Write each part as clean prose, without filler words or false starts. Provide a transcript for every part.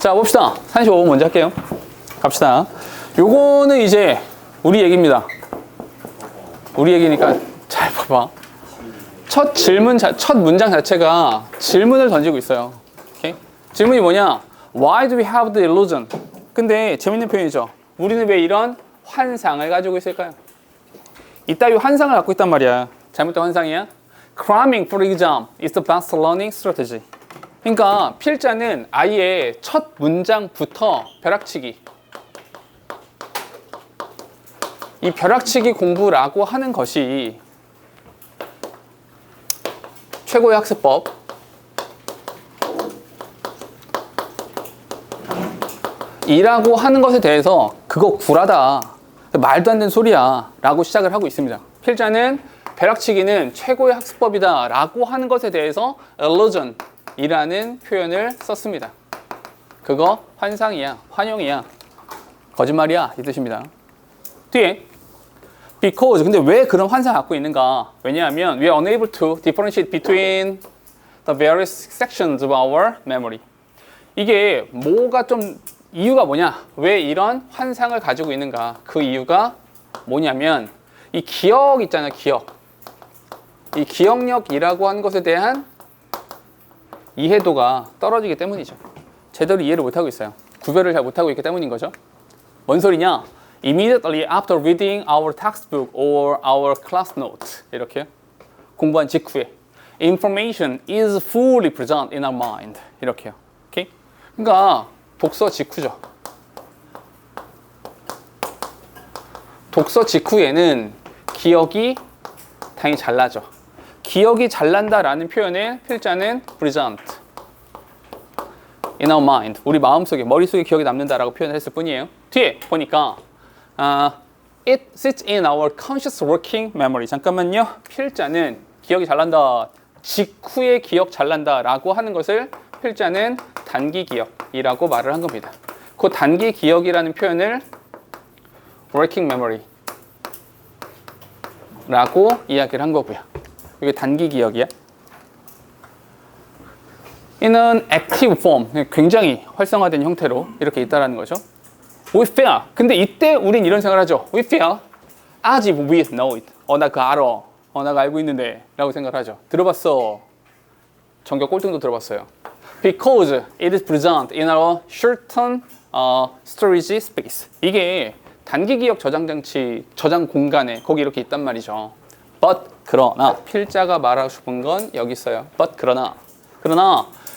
자, 봅시다. 35번 먼저 할게요. 갑시다. 요거는 이제 우리 얘기입니다. 우리 얘기니까 잘 봐봐. 첫 문장 자체가 질문을 던지고 있어요. 오케이? 질문이 뭐냐? Why do we have the illusion? 근데 재밌는 표현이죠. 우리는 왜 이런 환상을 가지고 있을까요? 이따위 환상을 갖고 있단 말이야. 잘못된 환상이야? Cramming, for exam, is the best learning strategy. 그러니까 필자는 아예 첫 문장부터 벼락치기. 이 벼락치기 공부라고 하는 것이 최고의 학습법. 이라고 하는 것에 대해서 그거 구라다. 말도 안 되는 소리야. 라고 시작을 하고 있습니다. 필자는 벼락치기는 최고의 학습법이다. 라고 하는 것에 대해서 illusion 이라는 표현을 썼습니다. 그거 환상이야. 환영이야. 거짓말이야. 이 뜻입니다. 뒤에 because 근데 왜 그런 환상을 갖고 있는가? 왜냐하면 we are unable to differentiate between the various sections of our memory. 이게 뭐가 좀 이유가 뭐냐? 왜 이런 환상을 가지고 있는가? 그 이유가 뭐냐면 이 기억 있잖아요. 기억. 이 기억력이라고 하는 것에 대한 이해도가 떨어지기 때문이죠. 제대로 이해를 못하고 있어요. 구별을 잘 못하고 있기 때문인 거죠. 뭔 소리냐? Immediately after reading our textbook or our class note 이렇게요. 공부한 직후에 information is fully present in our mind 이렇게요. 오케이? 그러니까 독서 직후죠. 독서 직후에는 기억이 당연히 잘 나죠. 기억이 잘 난다라는 표현의 필자는 present in our mind. 우리 마음속에, 머릿속에 기억이 남는다라고 표현을 했을 뿐이에요. 뒤에 보니까 it sits in our conscious working memory. 잠깐만요. 필자는 기억이 잘 난다. 직후에 기억 잘 난다라고 하는 것을 필자는 단기 기억이라고 말을 한 겁니다. 그 단기 기억이라는 표현을 working memory 라고 이야기를 한 거고요. 이게 단기 기억이야. 이는 active form, 굉장히 활성화된 형태로 이렇게 있다라는 거죠. We feel. 근데 이때 우린 이런 생각을 하죠. We feel as if we know it. 나 그거 알아. 나 그거 알고 있는데 라고 생각을 하죠. 들어봤어. 전교 꼴등도 들어봤어요. Because it is present in our certain storage space. 이게 단기 기억 저장 장치, 저장 공간에 거기 이렇게 있단 말이죠. But 그러나 필자가 말하고 싶은 건 여기 있어요. But 그러나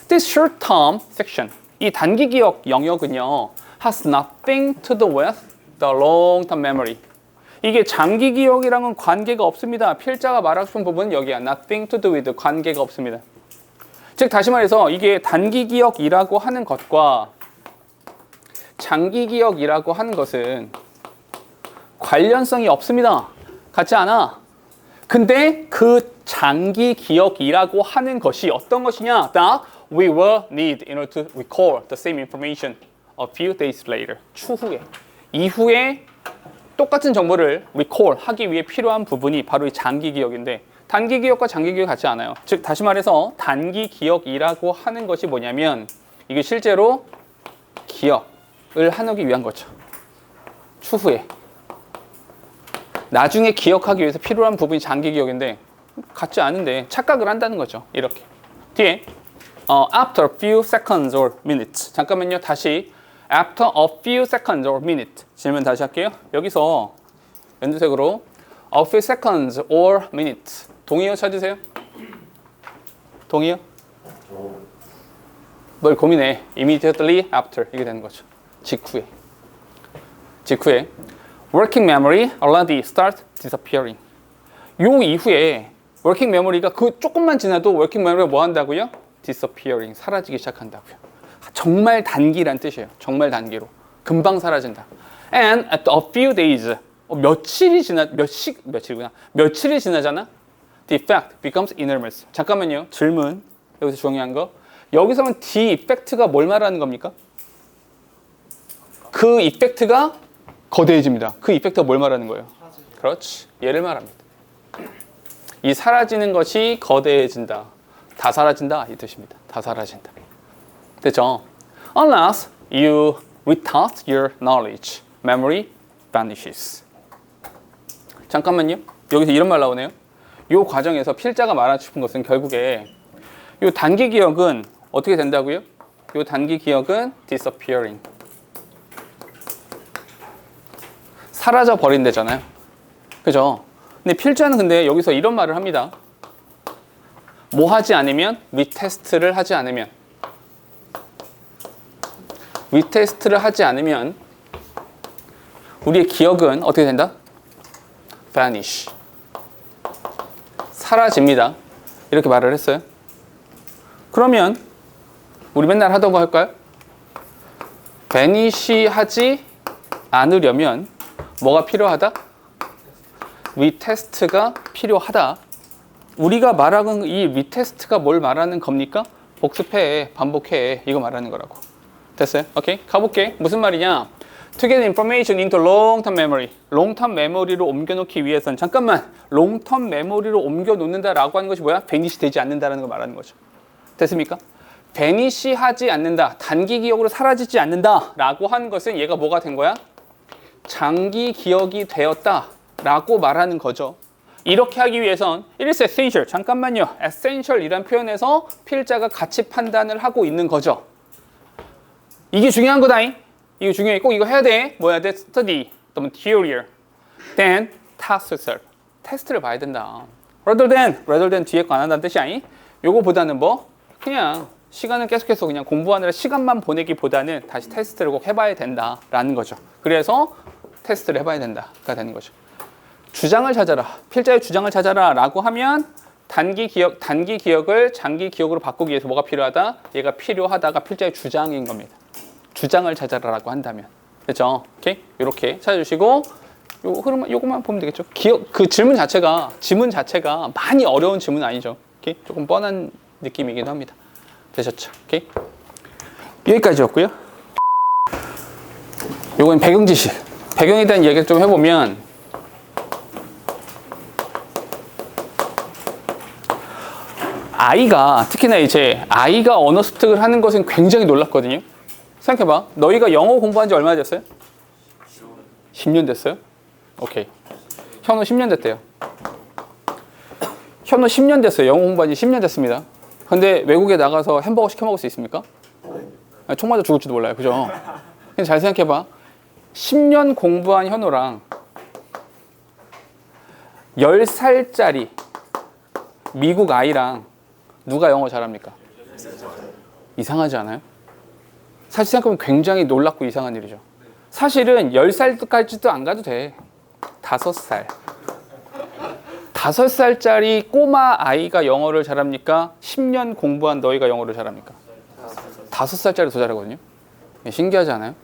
this short term section 이 단기 기억 영역은요 has nothing to do with the long term memory. 이게 장기 기억이랑은 관계가 없습니다. 필자가 말하고 싶은 부분은 여기야. Nothing to do with 관계가 없습니다. 즉 다시 말해서 이게 단기 기억이라고 하는 것과 장기 기억이라고 하는 것은 관련성이 없습니다. 같지 않아. 근데 그 장기 기억이라고 하는 것이 어떤 것이냐? That we will need in order to recall the same information a few days later. 추후에. 이후에 똑같은 정보를 recall 하기 위해 필요한 부분이 바로 이 장기 기억인데 단기 기억과 장기 기억이 같지 않아요. 즉 다시 말해서 단기 기억이라고 하는 것이 뭐냐면 이게 실제로 기억을 하기 위한 거죠. 추후에. 나중에 기억하기 위해서 필요한 부분이 장기 기억인데 같지 않은데 착각을 한다는 거죠. 이렇게. 뒤에 after a few seconds or minutes. 잠깐만요. 다시 after a few seconds or minutes. 질문 다시 할게요. 여기서 연두색으로 a few seconds or minutes. 동의어 찾으세요? 동의어? 뭘 고민해. immediately after. 이게 되는 거죠. 직후에. working memory already start disappearing. 요 이후에 working memory가 그 조금만 지나도 working memory가 뭐 한다고요? disappearing. 사라지기 시작한다고요. 정말 단기란 뜻이에요. 정말 단기로. 금방 사라진다. And at a few days. 며칠이 지나잖아? The effect becomes enormous. 잠깐만요. 질문. 여기서 중요한 거. 여기서는 the effect가 뭘 말하는 겁니까? 그 이펙트가 거대해집니다. 그 이펙트가 뭘 말하는 거예요? 그렇지. 얘를 말합니다. 이 사라지는 것이 거대해진다. 다 사라진다 이 뜻입니다. 다 사라진다. 됐죠? Unless You retard your knowledge. Memory vanishes. 잠깐만요. 여기서 이런 말 나오네요. 이 과정에서 필자가 말하고 싶은 것은 결국에 이 단기 기억은 어떻게 된다고요? 이 단기 기억은 disappearing. 사라져 버린대잖아요. 그죠? 근데 필자는 근데 여기서 이런 말을 합니다. 뭐 하지 않으면? 리테스트를 하지 않으면. 리테스트를 하지 않으면 우리의 기억은 어떻게 된다? vanish. 사라집니다. 이렇게 말을 했어요. 그러면 우리 맨날 하던 거 할까요? vanish 하지 않으려면 뭐가 필요하다? 리테스트가 필요하다. 우리가 말하는 이 리테스트가 뭘 말하는 겁니까? 복습해, 반복해, 이거 말하는 거라고. 됐어요? 오케이, 가볼게. 무슨 말이냐? To get information into long-term memory. long-term memory로 옮겨놓기 위해서는 잠깐만, long-term memory로 옮겨놓는다라고 하는 것이 뭐야? vanish 되지 않는다라는 걸 말하는 거죠. 됐습니까? vanish 하지 않는다, 단기 기억으로 사라지지 않는다라고 하는 것은 얘가 뭐가 된 거야? 장기 기억이 되었다라고 말하는 거죠. 이렇게 하기 위해선 it is essential. 잠깐만요. essential이란 표현에서 필자가 가치 판단을 하고 있는 거죠. 이게 중요한 거다잉. 이거 중요해. 꼭 이거 해야 돼. 뭐 해야 돼? study, 또는 theory, then task self. 테스트를 봐야 된다. rather than 뒤에 거 안 한다는 뜻이 아니? 요거보다는 뭐? 그냥 시간을 계속해서 그냥 공부하느라 시간만 보내기보다는 다시 테스트를 꼭 해봐야 된다라는 거죠. 그래서 테스트를 해봐야 된다가 되는 거죠. 주장을 찾아라. 필자의 주장을 찾아라 라고 하면 단기 기억을 장기 기억으로 바꾸기 위해서 뭐가 필요하다? 얘가 필요하다가 필자의 주장인 겁니다. 주장을 찾아라라고 한다면. 그렇죠? 오케이? 이렇게 찾아주시고 요 흐름 요것만 보면 되겠죠. 기억 그 지문 자체가 많이 어려운 지문 아니죠. 오케이? 조금 뻔한 느낌이기도 합니다. 되셨죠? 오케이? 여기까지였고요. 요건 배경 지식. 배경에 대한 이야기를 좀 해보면 특히나 이제 아이가 언어 습득을 하는 것은 굉장히 놀랍거든요. 생각해봐. 너희가 영어 공부한 지 얼마나 됐어요? 10년 됐어요? 오케이. 현우 10년 됐대요. 현우 10년 됐어요. 영어 공부한 지 10년 됐습니다. 근데 외국에 나가서 햄버거 시켜 먹을 수 있습니까? 총 맞아 죽을지도 몰라요. 그죠? 근데 잘 생각해봐. 10년 공부한 현우랑 10살짜리 미국 아이랑 누가 영어 잘합니까? 이상하지 않아요? 사실 생각하면 굉장히 놀랍고 이상한 일이죠. 사실은 10살까지도 안 가도 돼. 5살. 5살짜리 꼬마 아이가 영어를 잘합니까? 10년 공부한 너희가 영어를 잘합니까? 5살짜리 더 잘하거든요. 신기하지 않아요?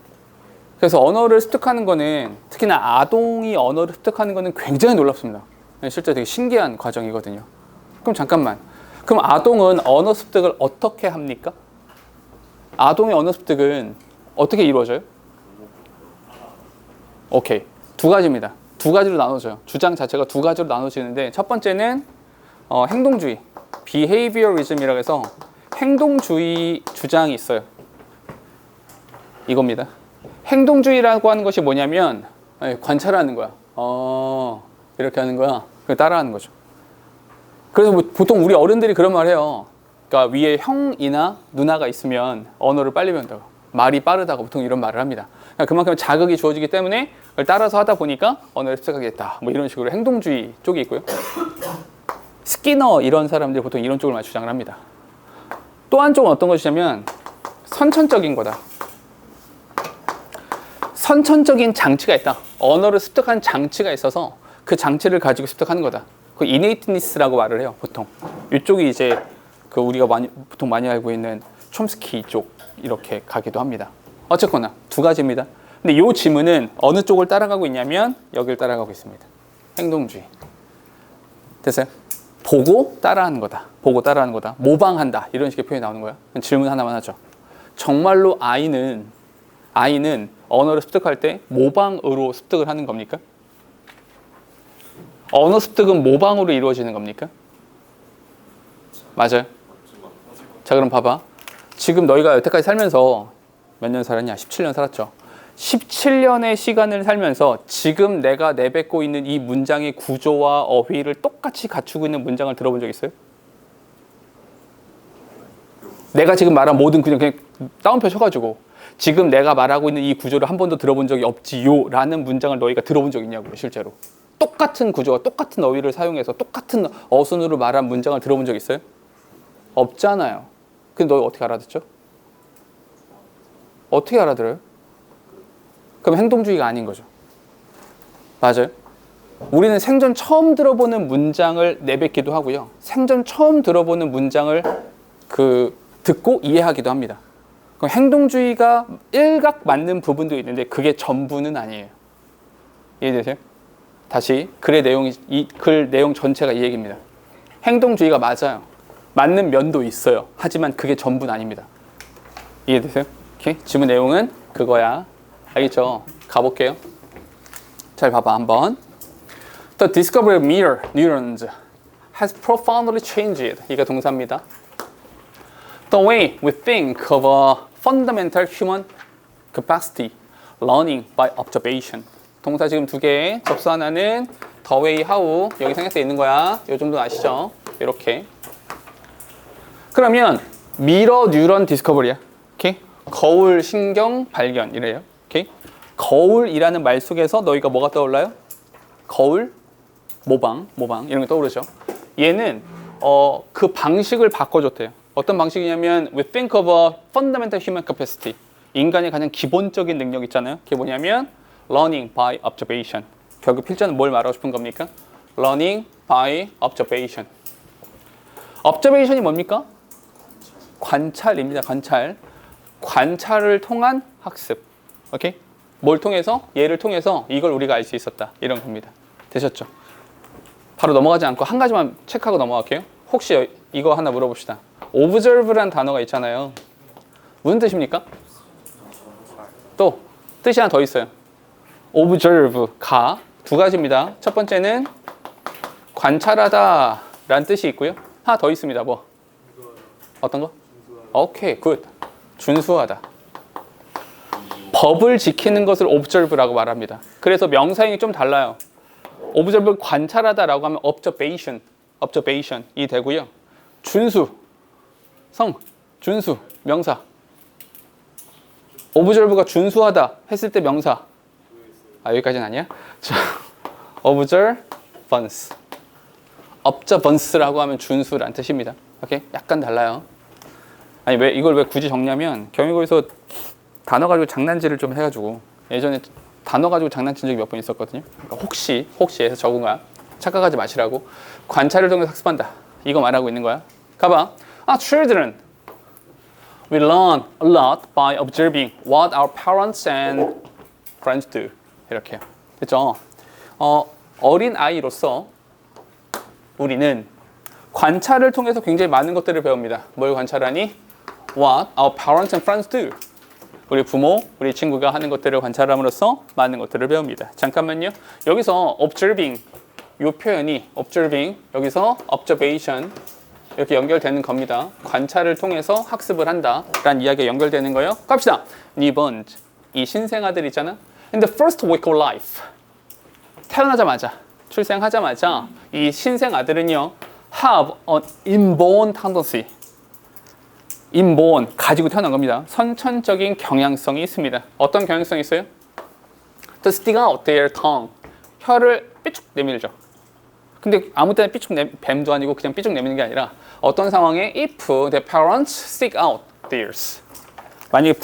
그래서 언어를 습득하는 거는, 특히나 아동이 언어를 습득하는 거는 굉장히 놀랍습니다. 실제 되게 신기한 과정이거든요. 그럼 잠깐만. 그럼 아동은 언어 습득을 어떻게 합니까? 아동의 언어 습득은 어떻게 이루어져요? 오케이. 두 가지입니다. 두 가지로 나눠져요. 주장 자체가 두 가지로 나눠지는데, 첫 번째는 행동주의, behaviorism이라고 해서 행동주의 주장이 있어요. 이겁니다. 행동주의라고 하는 것이 뭐냐면 관찰하는 거야. 이렇게 하는 거야. 따라하는 거죠. 그래서 뭐 보통 우리 어른들이 그런 말 해요. 그러니까 위에 형이나 누나가 있으면 언어를 빨리 배운다고. 말이 빠르다고 보통 이런 말을 합니다. 그러니까 그만큼 자극이 주어지기 때문에 그걸 따라서 하다 보니까 언어를 습득하겠다. 뭐 이런 식으로 행동주의 쪽이 있고요. 스키너 이런 사람들이 보통 이런 쪽을 많이 주장을 합니다. 또 한쪽은 어떤 것이냐면 선천적인 거다. 선천적인 장치가 있다. 언어를 습득한 장치가 있어서 그 장치를 가지고 습득하는 거다. 그 innateness라고 말을 해요. 보통 이쪽이 이제 그 우리가 보통 많이 알고 있는 촘스키 쪽 이렇게 가기도 합니다. 어쨌거나 두 가지입니다. 근데 이 지문은 어느 쪽을 따라가고 있냐면 여기를 따라가고 있습니다. 행동주의. 됐어요? 보고 따라하는 거다. 보고 따라하는 거다. 모방한다. 이런 식의 표현이 나오는 거야. 질문 하나만 하죠. 정말로 아이는 언어를 습득할 때 모방으로 습득을 하는 겁니까? 언어 습득은 모방으로 이루어지는 겁니까? 맞아요. 자, 그럼 봐봐. 지금 너희가 여태까지 살면서 몇 년 살았냐? 17년 살았죠. 17년의 시간을 살면서 지금 내가 내뱉고 있는 이 문장의 구조와 어휘를 똑같이 갖추고 있는 문장을 들어본 적 있어요? 내가 지금 말한 모든 그냥 다운표 쳐가지고 지금 내가 말하고 있는 이 구조를 한 번도 들어본 적이 없지요 라는 문장을 너희가 들어본 적 있냐고요. 실제로 똑같은 구조와 똑같은 어휘를 사용해서 똑같은 어순으로 말한 문장을 들어본 적 있어요? 없잖아요. 근데 너희 어떻게 알아듣죠? 어떻게 알아들어요? 그럼 행동주의가 아닌 거죠. 맞아요. 우리는 생전 처음 들어보는 문장을 내뱉기도 하고요. 생전 처음 들어보는 문장을 듣고 이해하기도 합니다. 그럼 행동주의가 일각 맞는 부분도 있는데 그게 전부는 아니에요. 이해되세요? 다시 글의 내용이 이 글 내용 전체가 이 얘기입니다. 행동주의가 맞아요. 맞는 면도 있어요. 하지만 그게 전부는 아닙니다. 이해되세요? 오케이? 지문 내용은 그거야. 알겠죠? 가볼게요. 잘 봐봐 한번. The discovery of mirror neurons has profoundly changed. 이게 동사입니다. The way we think of a fundamental human capacity, learning by observation. 동사 지금 두 개, 접수 하나는 the way how 여기 생략돼 있는 거야. 요 정도 아시죠? 이렇게. 그러면 미러 뉴런 디스커버리야. 오케이? 거울 신경 발견 이래요. 오케이? 거울이라는 말 속에서 너희가 뭐가 떠올라요? 거울, 모방 이런 게 떠오르죠. 얘는 그 방식을 바꿔줬대요. 어떤 방식이냐면 we think of a fundamental human capacity. 인간의 가장 기본적인 능력 있잖아요. 그게 뭐냐면 learning by observation. 결국 필자는 뭘 말하고 싶은 겁니까? learning by observation. observation이 뭡니까? 관찰입니다. 관찰. 관찰을 통한 학습. 오케이? 뭘 통해서? 얘를 통해서 이걸 우리가 알 수 있었다. 이런 겁니다. 되셨죠? 바로 넘어가지 않고 한 가지만 체크하고 넘어갈게요. 혹시 이거 하나 물어봅시다. observe란 단어가 있잖아요. 무슨 뜻입니까? 또 뜻이 하나 더 있어요. observe, 가. 두 가지입니다. 첫 번째는 관찰하다 라는 뜻이 있고요. 하나 더 있습니다. 뭐? 어떤 거? 오케이, 굿. 준수하다. 법을 지키는 것을 observe라고 말합니다. 그래서 명사형이 좀 달라요. observe 관찰하다라고 하면 observation이 되고요. 준수, 준수, 명사. observe가 준수하다 했을 때 명사. 여기까지는 아니야? 자, observance라고 하면 준수란 뜻입니다. 오케이? 약간 달라요. 아니 이걸 왜 굳이 적냐면 경희고에서 단어 가지고 장난질을 좀 해가지고 예전에 단어 가지고 장난친 적이 몇 번 있었거든요. 그러니까 혹시 해서 적은 거야. 착각하지 마시라고. 관찰을 통해서 학습한다. 이거 말하고 있는 거야. 가봐. Children, we learn a lot by observing what our parents and friends do. 이렇게요. 됐죠? 어린 아이로서 우리는 관찰을 통해서 굉장히 많은 것들을 배웁니다. 뭘 관찰하니? What our parents and friends do. 우리 부모, 우리 친구가 하는 것들을 관찰함으로써 많은 것들을 배웁니다. 잠깐만요. 여기서 observing, 이 표현이 observing, 여기서 observation 이렇게 연결되는 겁니다. 관찰을 통해서 학습을 한다 라는 이야기가 연결되는 거예요. 갑시다. 2번, 이 신생아들 있잖아. In the first week of life, 태어나자마자, 출생하자마자 이 신생아들은요 have an inborn tendency. inborn, 가지고 태어난 겁니다. 선천적인 경향성이 있습니다. 어떤 경향성이 있어요? To stick out their tongue. 혀를 삐쭉 내밀죠. 근데 아무 때나 삐쭉 뱀도 아니고 그냥 삐쭉 내미는 게 아니라 어떤 상황에 if their parents stick out theirs. 만약에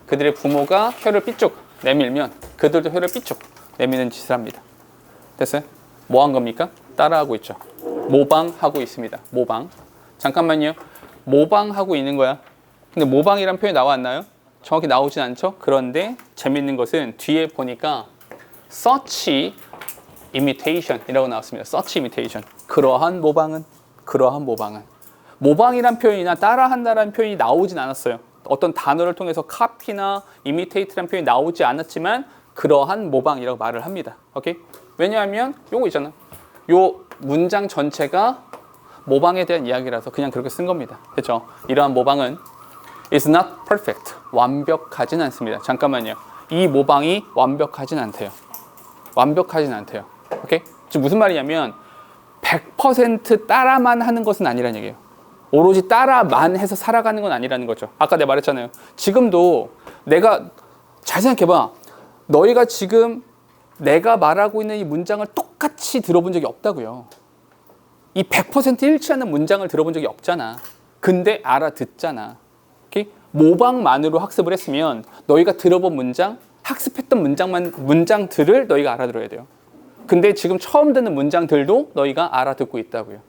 그들의 부모가 혀를 삐쭉 내밀면 그들도 혀를 삐쭉 내미는 짓을 합니다. 됐어요? 뭐 한 겁니까? 따라하고 있죠. 모방하고 있습니다. 모방. 잠깐만요. 모방하고 있는 거야. 근데 모방이란 표현이 나왔나요? 정확히 나오진 않죠? 그런데 재밌는 것은 뒤에 보니까 such imitation 이라고 나왔습니다. such imitation. 그러한 모방은. 모방이란 표현이나 따라한다라는 표현이 나오진 않았어요. 어떤 단어를 통해서 copy나 imitate라는 표현이 나오지 않았지만 그러한 모방이라고 말을 합니다. 오케이? 왜냐하면 요거 있잖아. 요 문장 전체가 모방에 대한 이야기라서 그냥 그렇게 쓴 겁니다. 그렇죠? 이러한 모방은 is not perfect. 완벽하진 않습니다. 잠깐만요. 이 모방이 완벽하진 않대요. 완벽하진 않대요. 오케이? 지금 무슨 말이냐면 100% 따라만 하는 것은 아니라는 얘기예요. 오로지 따라만 해서 살아가는 건 아니라는 거죠. 아까 내가 말했잖아요. 지금도 내가 잘 생각해봐. 너희가 지금 내가 말하고 있는 이 문장을 똑같이 들어본 적이 없다고요. 이 100% 일치하는 문장을 들어본 적이 없잖아. 근데 알아듣잖아. 오케이? 모방만으로 학습을 했으면 너희가 들어본 문장, 학습했던 문장들을 너희가 알아들어야 돼요. 근데 지금 처음 듣는 문장들도 너희가 알아듣고 있다고요.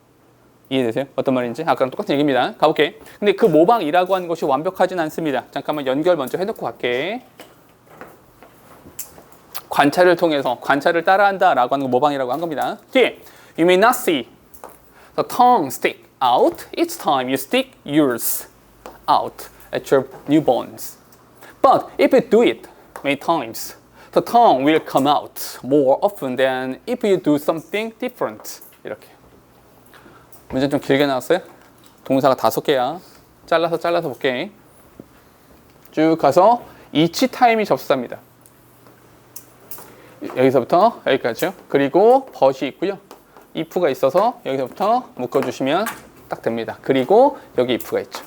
이해되세요? 어떤 말인지? 아까랑 똑같은 얘기입니다. 가볼게. 근데 그 모방이라고 하는 것이 완벽하진 않습니다. 잠깐만 연결 먼저 해놓고 갈게. 관찰을 통해서 관찰을 따라한다 라고 하는 거 모방이라고 한 겁니다. 뒤에 You may not see the tongue stick out each time you stick yours out at your newborns. But if you do it many times, the tongue will come out more often than if you do something different. 이렇게. 문제 좀 길게 나왔어요? 동사가 5개야. 잘라서 볼게. 쭉 가서 each time이 접수사입니다. 여기서부터 여기까지요. 그리고 but이 있고요. if가 있어서 여기서부터 묶어주시면 딱 됩니다. 그리고 여기 if가 있죠.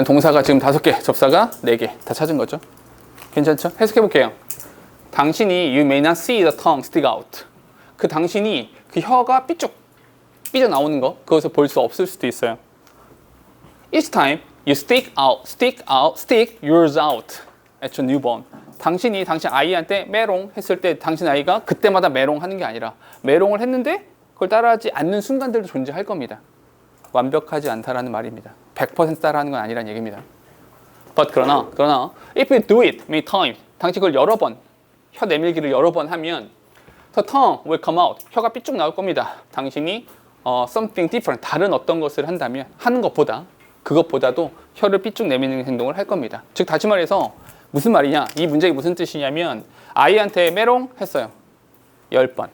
동사가 지금 5개, 접사가 4개 다 찾은 거죠. 괜찮죠? 해석해 볼게요. 당신이 You may not see the tongue stick out. 그 당신이 그 혀가 삐져나오는 거 그것을 볼 수 없을 수도 있어요. Each time you stick yours out at your newborn. 당신 아이한테 메롱 했을 때 당신 아이가 그때마다 메롱 하는 게 아니라 메롱을 했는데 그걸 따라하지 않는 순간들도 존재할 겁니다. 완벽하지 않다라는 말입니다. 100% 따라하는 건 아니라는 얘기입니다. But 그러나 if you do it many times, 당신 그걸 여러 번 혀 내밀기를 여러 번 하면 the tongue will come out. 혀가 삐쭉 나올 겁니다. 당신이 something different, 다른 어떤 것을 한다면 하는 것보다 그것보다도 혀를 삐쭉 내미는 행동을 할 겁니다. 즉 다시 말해서 무슨 말이냐? 이 문장이 무슨 뜻이냐면 아이한테 메롱 했어요. 10번.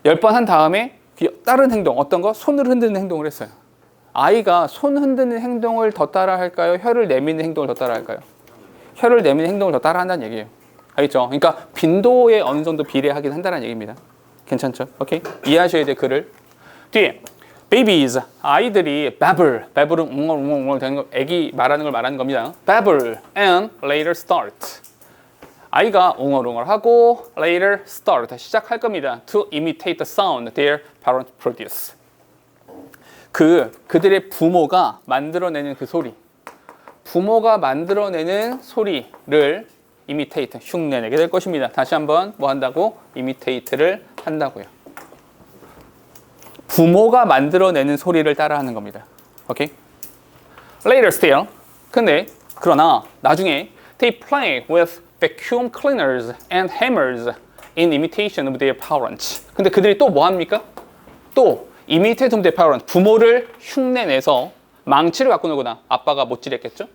10번 한 다음에 다른 행동, 어떤 거? 손을 흔드는 행동을 했어요. 아이가 손 흔드는 행동을 더 따라 할까요? 혀를 내미는 행동을 더 따라 할까요? 혀를 내미는 행동을 더 따라 한다는 얘기예요. 알겠죠? 그러니까 빈도에 어느 정도 비례하긴 한다는 얘기입니다. 괜찮죠? 오케이? 이해하셔야 돼, 글을. 뒤에 babies, 아이들이 babble, 웅얼웅얼 되는 거, 애기 말하는 걸 말하는 겁니다. babble and later start. 아이가 웅얼웅얼하고 later start, 시작할 겁니다. to imitate the sound their parents produce. 그들의 부모가 만들어내는 그 소리. 부모가 만들어내는 소리를 imitate, 흉내내게 될 것입니다. 다시 한번 뭐 한다고? imitate를 한다고요. 부모가 만들어내는 소리를 따라하는 겁니다. 오케이? Later still, 그러나 나중에 they play with vacuum cleaners and hammers in imitation of their parents. 근데 그들이 또 뭐 합니까? 또 imitate of their parents, 부모를 흉내내서 망치를 갖고 놀거나 아빠가 못질했겠죠?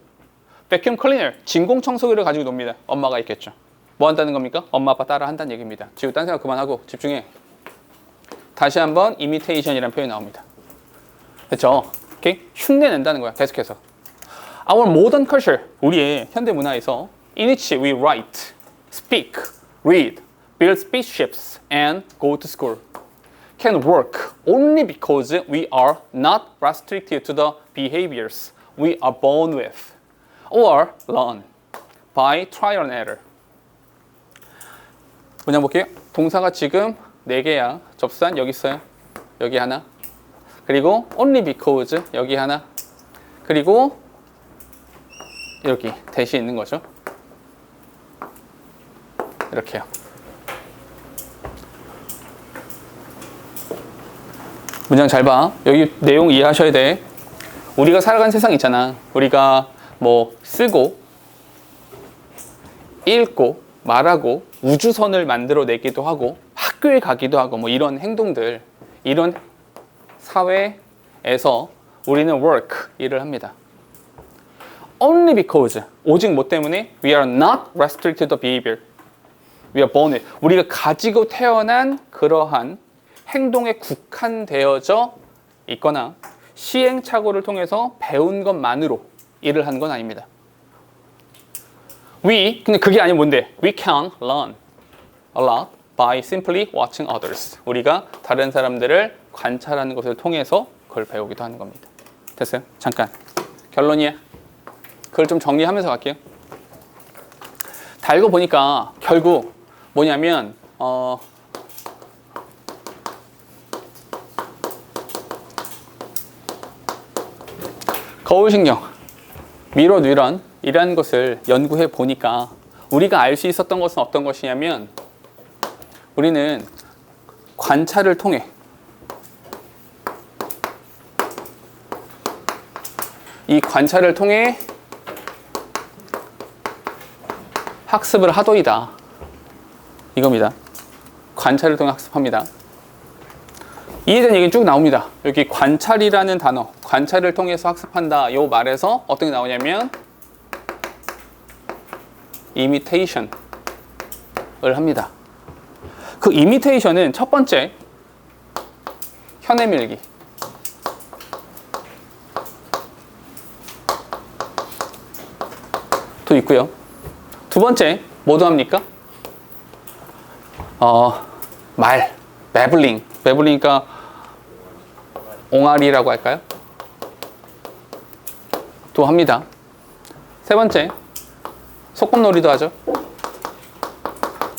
vacuum cleaner, 진공청소기를 가지고 놉니다. 엄마가 있겠죠. 뭐 한다는 겁니까? 엄마 아빠 따라 한다는 얘기입니다. 지금 딴 생각 그만하고 집중해. 다시 한번 imitation이라는 표현이 나옵니다. 그렇죠? 오케이? 흉내낸다는 거야. 계속해서. Our modern culture, 우리의 현대 문화에서 in which we write, speak, read, build spaceships, and go to school can work only because we are not restricted to the behaviors we are born with or learn by trial and error. 문장 볼게요. 동사가 지금 4개야. 접수한 여기 있어요. 여기 하나. 그리고 only because 여기 하나. 그리고 여기 대시 있는 거죠. 이렇게요. 문장 잘 봐. 여기 내용 이해하셔야 돼. 우리가 살아가는 세상 있잖아. 우리가 뭐 쓰고 읽고 말하고 우주선을 만들어내기도 하고 학교에 가기도 하고 뭐 이런 행동들, 이런 사회에서 우리는 work, 일을 합니다. Only because, 오직 뭐 때문에 we are not restricted to behavior. We are born with. 우리가 가지고 태어난 그러한 행동에 국한되어져 있거나 시행착오를 통해서 배운 것만으로 일을 하는 건 아닙니다. 근데 그게 아니면 뭔데? We can learn a lot by simply watching others. 우리가 다른 사람들을 관찰하는 것을 통해서 그걸 배우기도 하는 겁니다. 됐어요? 잠깐. 결론이야. 그걸 좀 정리하면서 갈게요. 다 읽어보니까 결국 뭐냐면 거울신경, 미러 뉴런 이라는 것을 연구해 보니까 우리가 알 수 있었던 것은 어떤 것이냐면 우리는 관찰을 통해 학습을 하도이다. 이겁니다. 관찰을 통해 학습합니다. 이에 대한 얘기는 쭉 나옵니다. 여기 관찰이라는 단어, 관찰을 통해서 학습한다. 이 말에서 어떤 게 나오냐면 imitation을 합니다. 그 imitation은 첫 번째 혀내 밀기. 도 있고요. 두 번째 뭐도 합니까? 매블링이니까 옹알이라고 할까요? 또 합니다. 세 번째 소꿉놀이도 하죠.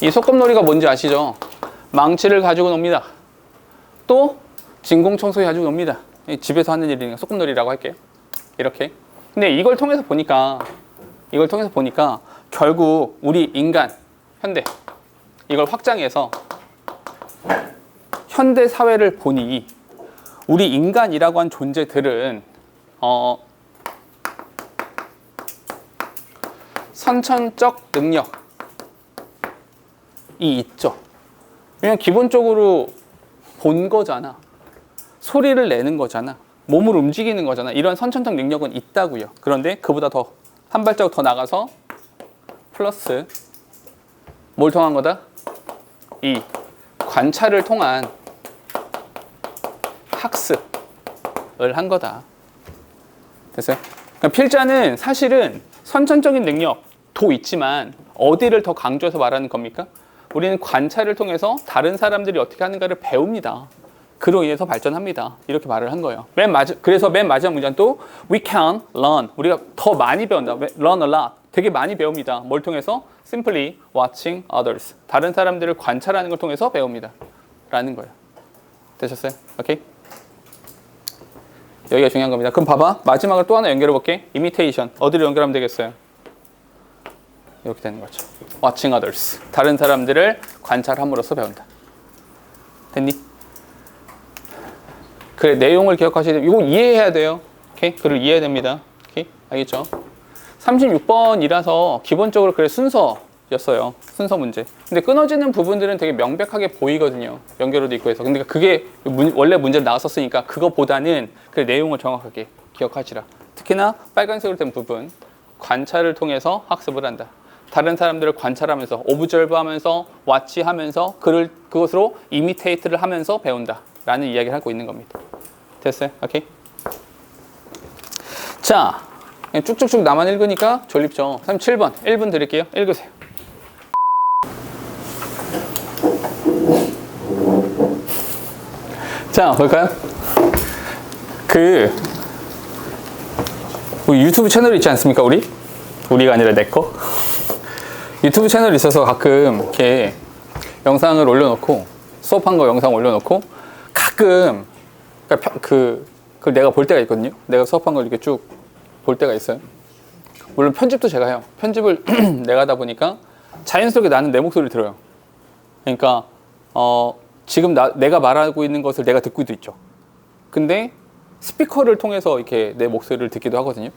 이 소꿉놀이가 뭔지 아시죠? 망치를 가지고 놉니다. 또 진공청소기 가지고 놉니다. 집에서 하는 일이니까 소꿉놀이라고 할게요. 이렇게. 근데 이걸 통해서 보니까 결국 우리 인간, 현대 이걸 확장해서 현대 사회를 보니 우리 인간이라고 한 존재들은 선천적 능력이 있죠. 왜냐면 기본적으로 본 거잖아. 소리를 내는 거잖아. 몸을 움직이는 거잖아. 이런 선천적 능력은 있다고요. 그런데 그보다 더 한 발자국 더 나가서 플러스 뭘 통한 거다? 이 관찰을 통한 학습을 한 거다. 됐어요? 그러니까 필자는 사실은 선천적인 능력도 있지만 어디를 더 강조해서 말하는 겁니까? 우리는 관찰을 통해서 다른 사람들이 어떻게 하는가를 배웁니다. 그로 인해서 발전합니다. 이렇게 말을 한 거예요. 그래서 맨 마지막 문장은 또 We can learn. 우리가 더 많이 배운다. Learn a lot. 되게 많이 배웁니다. 뭘 통해서? Simply watching others. 다른 사람들을 관찰하는 걸 통해서 배웁니다. 라는 거예요. 되셨어요? 오케이? 여기가 중요한 겁니다. 그럼 봐봐. 마지막으로 또 하나 연결해 볼게. Imitation. 어디로 연결하면 되겠어요? 이렇게 되는 거죠. Watching others. 다른 사람들을 관찰함으로써 배운다. 됐니? 그래, 내용을 기억하셔야 돼요. 이거 이해해야 돼요. 오케이? 글을 이해해야 됩니다. 오케이? 알겠죠? 36번이라서 기본적으로 그래 순서였어요. 순서 문제. 근데 끊어지는 부분들은 되게 명백하게 보이거든요. 연결어도 있고 해서. 근데 그게 원래 문제로 나왔었으니까 그거보다는 그 내용을 정확하게 기억하시라. 특히나 빨간색으로 된 부분. 관찰을 통해서 학습을 한다. 다른 사람들을 관찰하면서, 오브저브하면서, 와치하면서 그것으로 이미테이트를 하면서 배운다. 라는 이야기를 하고 있는 겁니다. 됐어요? 오케이? 자, 쭉쭉쭉 나만 읽으니까 졸립죠. 37번, 1분 드릴게요. 읽으세요. 자, 볼까요? 우리 유튜브 채널 있지 않습니까, 우리가 아니라 내 거? 유튜브 채널이 있어서 가끔 이렇게 영상을 올려놓고, 수업한 거 영상 올려놓고, 가끔, 그걸 내가 볼 때가 있거든요. 내가 수업한 걸 이렇게 쭉 볼 때가 있어요. 물론 편집도 제가 해요. 편집을 내가 하다 보니까 자연스럽게 나는 내 목소리를 들어요. 그러니까, 지금 내가 말하고 있는 것을 내가 듣고도 있죠. 근데 스피커를 통해서 이렇게 내 목소리를 듣기도 하거든요.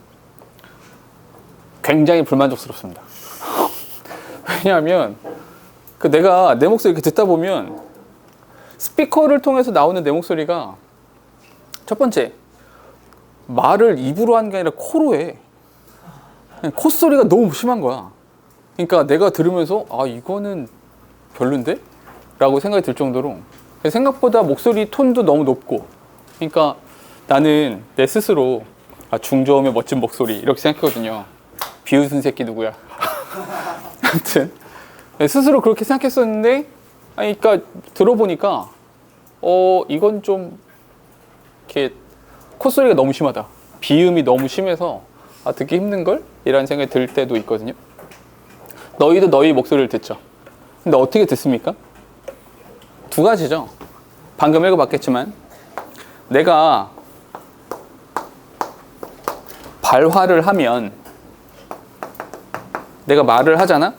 굉장히 불만족스럽습니다. 왜냐하면 내가 내 목소리 이렇게 듣다 보면 스피커를 통해서 나오는 내 목소리가 첫 번째 말을 입으로 하는 게 아니라 코로 해. 콧소리가 너무 심한 거야. 그러니까 내가 들으면서 이거는 별론데? 라고 생각이 들 정도로 생각보다 목소리 톤도 너무 높고 그러니까 나는 내 스스로 중저음의 멋진 목소리 이렇게 생각했거든요. 비웃은 새끼 누구야? 아무튼 스스로 그렇게 생각했었는데 아니 그러니까 들어보니까 이건 좀 이렇게 콧소리가 너무 심하다. 비음이 너무 심해서 듣기 힘든걸? 이라는 생각이 들 때도 있거든요. 너희도 너희 목소리를 듣죠. 근데 어떻게 듣습니까? 두 가지죠. 방금 읽어봤겠지만 내가 발화를 하면 내가 말을 하잖아?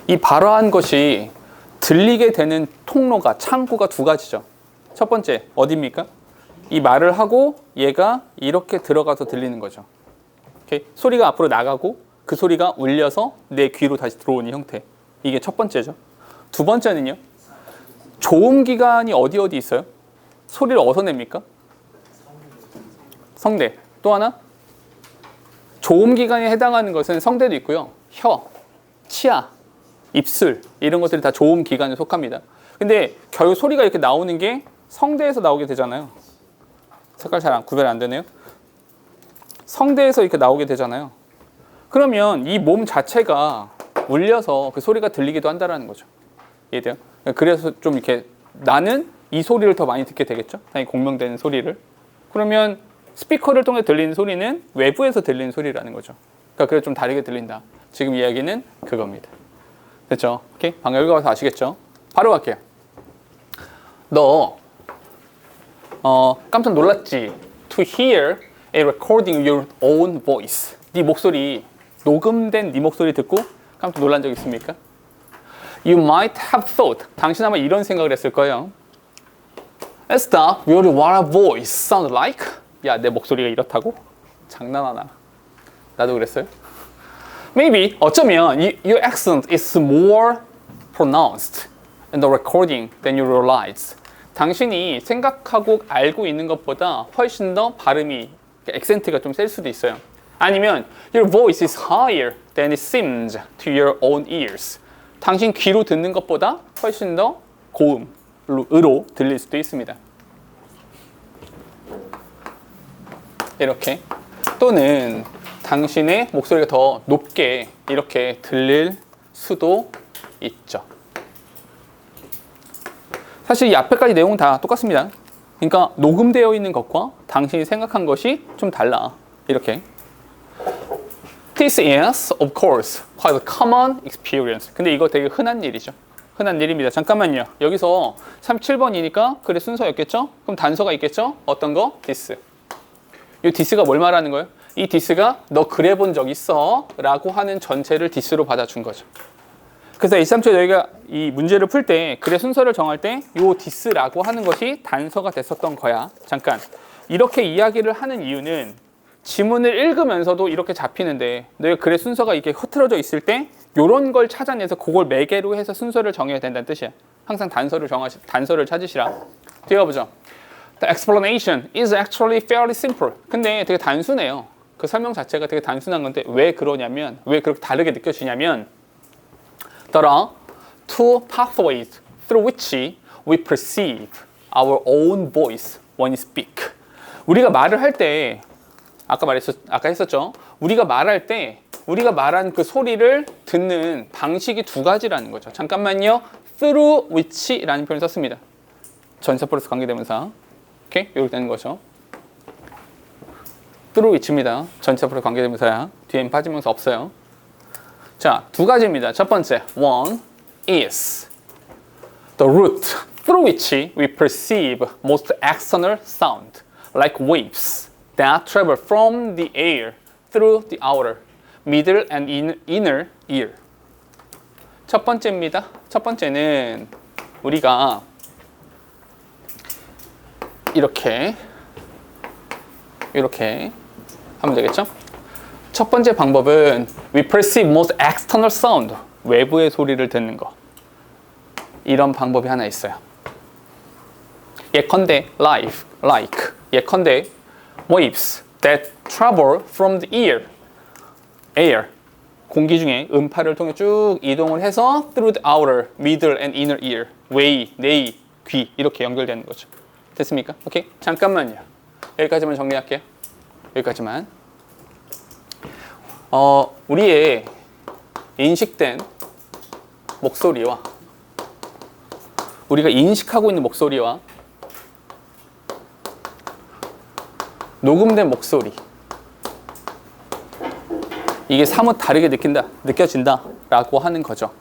이 발화한 것이 들리게 되는 통로가, 창구가 두 가지죠. 첫 번째, 어디입니까? 이 말을 하고 얘가 이렇게 들어가서 들리는 거죠. 오케이? 소리가 앞으로 나가고 그 소리가 울려서 내 귀로 다시 들어오는 형태. 이게 첫 번째죠. 두 번째는요. 조음기관이 어디 있어요? 소리를 어디서 냅니까? 성대. 또 하나? 조음기관에 해당하는 것은 성대도 있고요. 혀, 치아, 입술 이런 것들이 다 조음기관에 속합니다. 근데 결국 소리가 이렇게 나오는 게 성대에서 나오게 되잖아요. 색깔 잘 구별 안 되네요. 성대에서 이렇게 나오게 되잖아요. 그러면 이 몸 자체가 울려서 그 소리가 들리기도 한다는 거죠. 이해돼요? 그래서 좀 이렇게 나는 이 소리를 더 많이 듣게 되겠죠. 당연히 공명되는 소리를. 그러면 스피커를 통해 들리는 소리는 외부에서 들리는 소리라는 거죠. 그러니까 그래서 좀 다르게 들린다. 지금 이야기는 그겁니다. 됐죠? 오케이? 방금 읽어봐서 아시겠죠? 바로 갈게요. 너 깜짝 놀랐지? To hear a recording your own voice. 네 목소리, 녹음된 네 목소리 듣고 깜짝 놀란 적 있습니까? You might have thought. 당신 아마 이런 생각을 했을 거예요. Is that really what a voice sounds like? 야, 내 목소리가 이렇다고? 장난하나? 나도 그랬어요. Maybe 어쩌면 your accent is more pronounced in the recording than you realize. 당신이 생각하고 알고 있는 것보다 훨씬 더 발음이 액센트가 좀 셀 수도 있어요. 아니면 your voice is higher than it seems to your own ears. 당신 귀로 듣는 것보다 훨씬 더 고음으로 들릴 수도 있습니다. 이렇게. 또는 당신의 목소리가 더 높게 이렇게 들릴 수도 있죠. 사실 이 앞에까지 내용은 다 똑같습니다. 그러니까 녹음되어 있는 것과 당신이 생각한 것이 좀 달라. 이렇게. This is, of course, quite a common experience. 근데 이거 되게 흔한 일이죠. 흔한 일입니다. 잠깐만요. 여기서 37번이니까 그래 순서였겠죠? 그럼 단서가 있겠죠? 어떤 거? this. 이 this가 뭘 말하는 거예요? 이 this가 너 그래 본 적 있어? 라고 하는 전체를 this로 받아준 거죠. 그래서 23초 저희가 이 문제를 풀 때 글의 순서를 정할 때 요 this라고 하는 것이 단서가 됐었던 거야. 잠깐. 이렇게 이야기를 하는 이유는 지문을 읽으면서도 이렇게 잡히는데 너희가 글의 순서가 이렇게 흐트러져 있을 때 요런 걸 찾아내서 그걸 매개로 해서 순서를 정해야 된다는 뜻이야. 항상 단서를 찾으시라. 뒤에 보죠. The explanation is actually fairly simple. 근데 되게 단순해요. 그 설명 자체가 되게 단순한 건데 왜 그러냐면 왜 그렇게 다르게 느껴지냐면 There are two pathways through which we perceive our own voice when we speak. 우리가 말을 할 때 아까 했었죠. 우리가 말할 때 우리가 말한 그 소리를 듣는 방식이 두 가지라는 거죠. 잠깐만요. through which라는 표현을 썼습니다. 전치사 플러스 관계대명사. 오케이? 이렇게 되는 거죠. through which입니다. 전치사 플러스 관계대명사야. 뒤엔 빠지면서 없어요. 자, 두 가지입니다. 첫 번째, one is the route through which we perceive most external sound, like waves that travel from the air through the outer, middle, and inner ear. 첫 번째입니다. 첫 번째는 우리가 이렇게 하면 되겠죠? 첫 번째 방법은 we perceive most external sound, 외부의 소리를 듣는 거. 이런 방법이 하나 있어요. 예컨대 like, 예컨대 waves that travel from the air, 공기 중에 음파를 통해 쭉 이동을 해서 through the outer, middle, and inner ear, 내 귀 이렇게 연결되는 거죠. 됐습니까? 오케이. 잠깐만요. 여기까지만 정리할게요. 여기까지만. 우리의 인식된 목소리와 우리가 인식하고 있는 목소리와 녹음된 목소리, 이게 사뭇 다르게 느껴진다 라고 하는 거죠.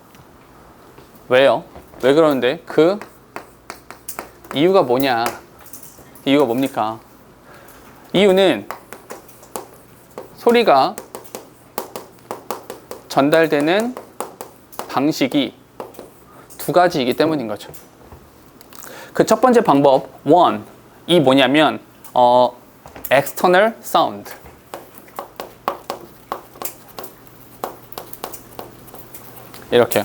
왜요? 왜 그러는데? 그 이유가 뭐냐? 이유가 뭡니까? 이유는 소리가 전달되는 방식이 두 가지이기 때문인 거죠. 그 첫 번째 방법, 이 뭐냐면 external sound. 이렇게요.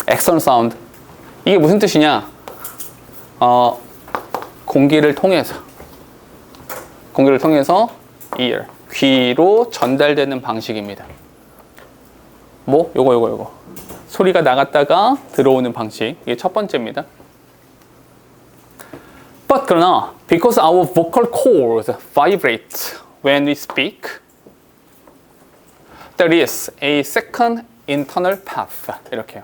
external sound. 이게 무슨 뜻이냐? 공기를 통해서 ear, 귀로 전달되는 방식입니다. 뭐? 요거. 소리가 나갔다가 들어오는 방식. 이게 첫 번째입니다. But 그러나 because our vocal cords vibrate when we speak, there is a second internal path. 이렇게요.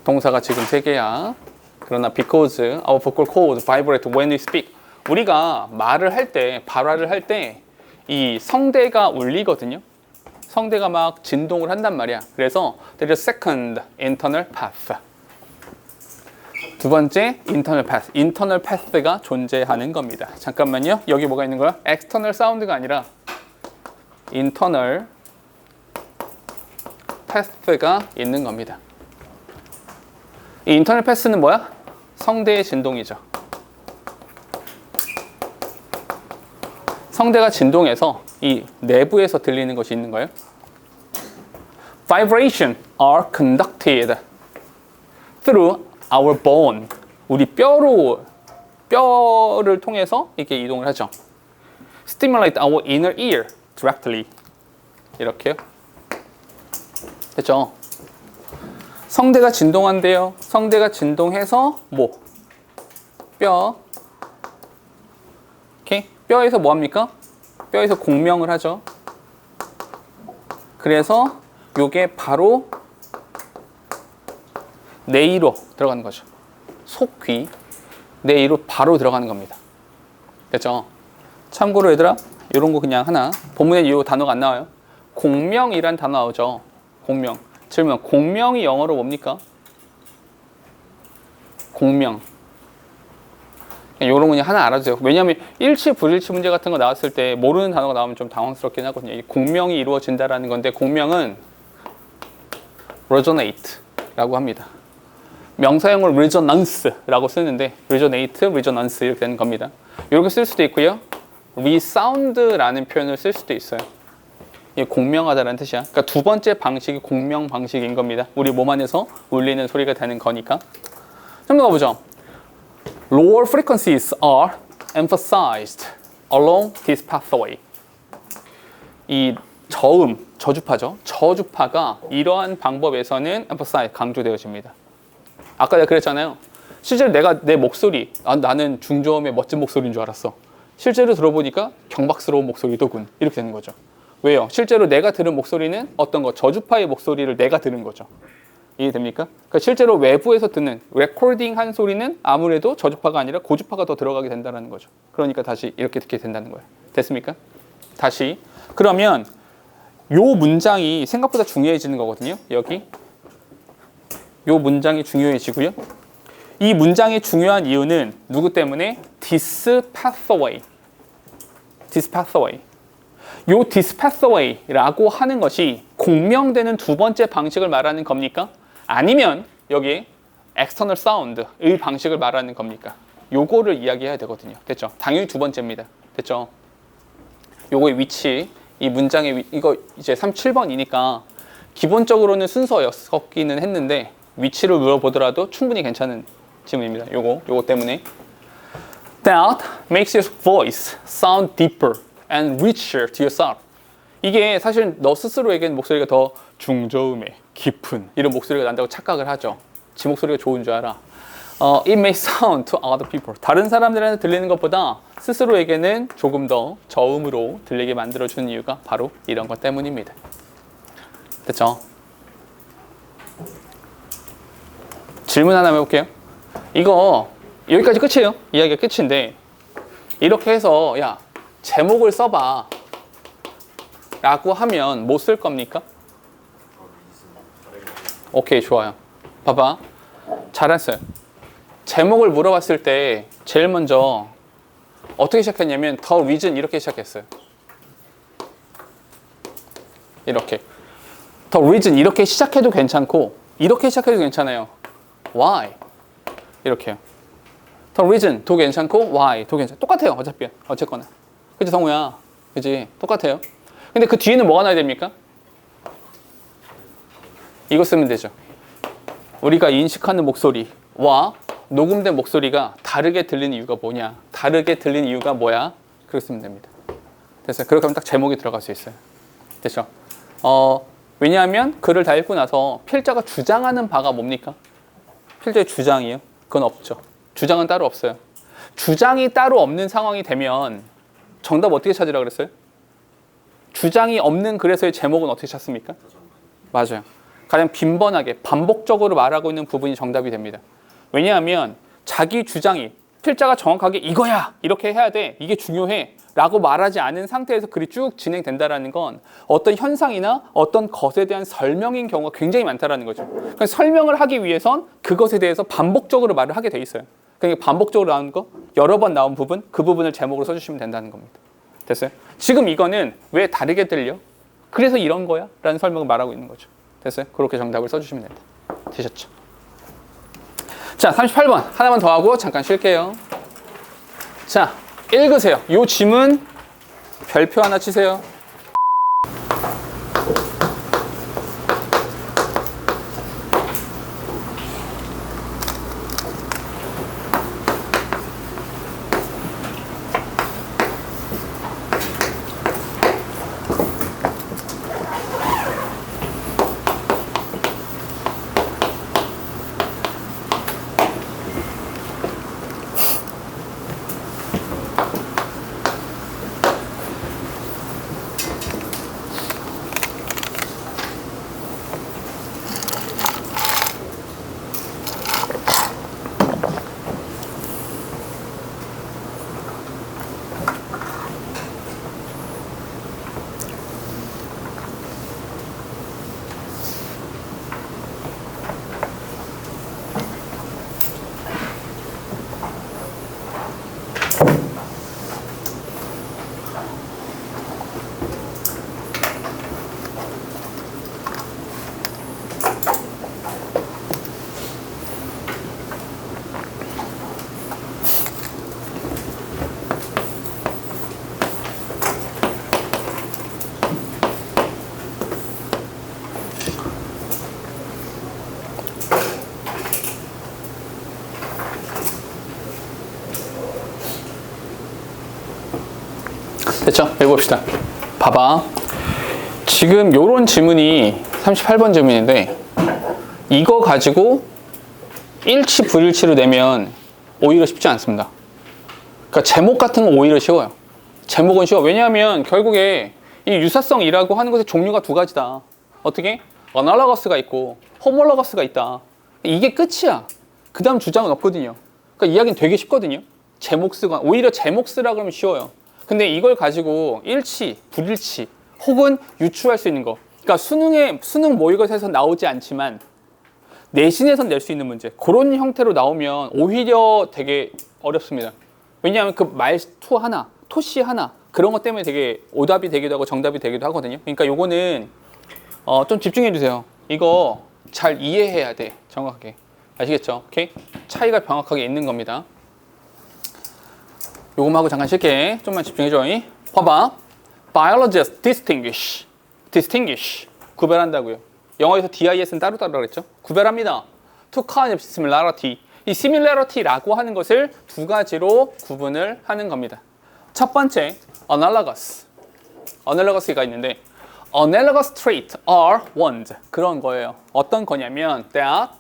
동사가 지금 3개야. 그러나 because our vocal cords vibrate when we speak. 우리가 말을 할 때, 발화를 할 때 이 성대가 울리거든요. 성대가 막 진동을 한단 말이야. 그래서 there is a second internal path. 두 번째 internal path. internal path가 존재하는 겁니다. 잠깐만요. 여기 뭐가 있는 거야? external sound가 아니라 internal path가 있는 겁니다. 이 internal path는 뭐야? 성대의 진동이죠. 성대가 진동해서 이 내부에서 들리는 것이 있는 거예요. Vibration are conducted through our bone. 우리 뼈를 통해서 이렇게 이동을 하죠. Stimulate our inner ear directly. 이렇게요. 됐죠? 성대가 진동한대요. 성대가 진동해서 뭐? 뼈. 오케이? 뼈에서 뭐 합니까? 뼈에서 공명을 하죠. 그래서 요게 바로 뇌로 들어가는 거죠. 속귀, 뇌로 바로 들어가는 겁니다. 됐죠? 참고로 얘들아, 이런 거 그냥 하나. 본문에 이 단어가 안 나와요. 공명이란 단어 나오죠. 공명. 질문, 공명이 영어로 뭡니까? 공명. 이런 거 그냥 하나 알아주세요. 왜냐하면 일치, 불일치 문제 같은 거 나왔을 때 모르는 단어가 나오면 좀 당황스럽긴 하거든요. 이 공명이 이루어진다라는 건데, 공명은 resonate라고 합니다. 명사형을 resonance라고 쓰는데 resonate, resonance 이렇게 되는 겁니다. 이렇게 쓸 수도 있고요. resound라는 표현을 쓸 수도 있어요. 이게 공명하다라는 뜻이야. 그러니까 두 번째 방식이 공명 방식인 겁니다. 우리 몸 안에서 울리는 소리가 되는 거니까. 좀 더 가보죠. Lower frequencies are emphasized along this pathway. 이 저음, 저주파죠. 저주파가 이러한 방법에서는 emphasize, 강조되어집니다. 아까 내가 그랬잖아요. 실제로 내가 내 목소리, 나는 중저음의 멋진 목소리인 줄 알았어. 실제로 들어보니까 경박스러운 목소리더군. 이렇게 되는 거죠. 왜요? 실제로 내가 들은 목소리는 어떤 거? 저주파의 목소리를 내가 들은 거죠. 이해됩니까? 그러니까 실제로 외부에서 듣는 레코딩 한 소리는 아무래도 저주파가 아니라 고주파가 더 들어가게 된다는 거죠. 그러니까 다시 이렇게 듣게 된다는 거예요. 됐습니까? 다시. 그러면 요 문장이 생각보다 중요해지는 거거든요. 여기. 요 문장이 중요해지고요. 이 문장이 중요한 이유는 누구 때문에? This pathway. This pathway. 요 this pathway라고 하는 것이 공명되는 두 번째 방식을 말하는 겁니까? 아니면 여기 external sound의 방식을 말하는 겁니까? 요거를 이야기해야 되거든요. 됐죠? 당연히 두 번째입니다. 됐죠? 요거의 위치, 이 문장의 이거 이제 37번이니까 기본적으로는 순서였었기는 했는데 위치를 물어보더라도 충분히 괜찮은 질문입니다. 요거 때문에 That makes your voice sound deeper and richer to yourself. 이게 사실 너 스스로에겐 목소리가 더 중저음의 깊은 이런 목소리가 난다고 착각을 하죠. 지 목소리가 좋은 줄 알아. it may sound to other people. 다른 사람들한테 들리는 것보다 스스로에게는 조금 더 저음으로 들리게 만들어주는 이유가 바로 이런 것 때문입니다. 됐죠? 질문 하나 해볼게요. 이거 여기까지 끝이에요. 이야기가 끝인데 이렇게 해서 야 제목을 써봐 라고 하면 뭐 쓸 겁니까? 오케이, 좋아요. 봐봐, 잘했어요. 제목을 물어봤을 때 제일 먼저 어떻게 시작했냐면 the reason 이렇게 시작했어요. 이렇게 the reason 이렇게 시작해도 괜찮고 이렇게 시작해도 괜찮아요. why 이렇게요. the reason도 괜찮고 why도 괜찮아. 똑같아요. 어차피 어쨌거나. 그치 성우야? 그치? 똑같아요. 근데 그 뒤에는 뭐가 나야 됩니까? 이거 쓰면 되죠. 우리가 인식하는 목소리와 녹음된 목소리가 다르게 들리는 이유가 뭐냐? 다르게 들리는 이유가 뭐야? 그렇게 쓰면 됩니다. 됐어요. 그렇게 하면 딱 제목이 들어갈 수 있어요. 됐죠? 왜냐하면 글을 다 읽고 나서 필자가 주장하는 바가 뭡니까? 필자의 주장이요? 그건 없죠. 주장은 따로 없어요. 주장이 따로 없는 상황이 되면 정답 어떻게 찾으라 그랬어요? 주장이 없는 글에서의 제목은 어떻게 찾습니까? 맞아요. 가장 빈번하게 반복적으로 말하고 있는 부분이 정답이 됩니다. 왜냐하면 자기 주장이 필자가 정확하게 이거야 이렇게 해야 돼 이게 중요해 라고 말하지 않은 상태에서 글이 쭉 진행된다는 건 어떤 현상이나 어떤 것에 대한 설명인 경우가 굉장히 많다는 거죠. 그러니까 설명을 하기 위해선 그것에 대해서 반복적으로 말을 하게 돼 있어요. 그러니까 반복적으로 나온 거 여러 번 나온 부분 그 부분을 제목으로 써주시면 된다는 겁니다. 됐어요? 지금 이거는 왜 다르게 들려? 그래서 이런 거야 라는 설명을 말하고 있는 거죠. 됐어요? 그렇게 정답을 써주시면 된다. 되셨죠? 자, 38번 하나만 더 하고 잠깐 쉴게요. 자, 읽으세요. 요 지문 별표 하나 치세요. 됐죠? 읽어봅시다. 봐봐. 지금 요런 지문이 38번 질문인데 이거 가지고 일치 불일치로 내면 오히려 쉽지 않습니다. 그러니까 제목 같은 건 오히려 쉬워요. 제목은 쉬워. 왜냐하면 결국에 이 유사성이라고 하는 것의 종류가 두 가지다. 어떻게? 어널러거스가 있고 호몰러거스가 있다. 이게 끝이야. 그 다음 주장은 없거든요. 그러니까 이야기는 되게 쉽거든요. 제목 쓰거나 오히려 제목 쓰라 그러면 쉬워요. 근데 이걸 가지고 일치, 불일치 혹은 유추할 수 있는 거. 그러니까 수능 모의고사에서 나오지 않지만 내신에서 낼 수 있는 문제. 그런 형태로 나오면 오히려 되게 어렵습니다. 왜냐하면 그 말투 하나, 토시 하나 그런 것 때문에 되게 오답이 되기도 하고 정답이 되기도 하거든요. 그러니까 요거는 좀 집중해 주세요. 이거 잘 이해해야 돼. 정확하게. 아시겠죠? 오케이? 차이가 명확하게 있는 겁니다. 요거만 하고 잠깐 쉴게. 좀만 집중해줘. 봐봐. Biologists distinguish. 구별한다고요. 영어에서 DIS는 따로따로 그랬죠? 구별합니다. Two kinds of similarity. 이 similarity라고 하는 것을 두 가지로 구분을 하는 겁니다. 첫 번째, analogous. analogous가 있는데 analogous traits are ones. 그런 거예요. 어떤 거냐면 that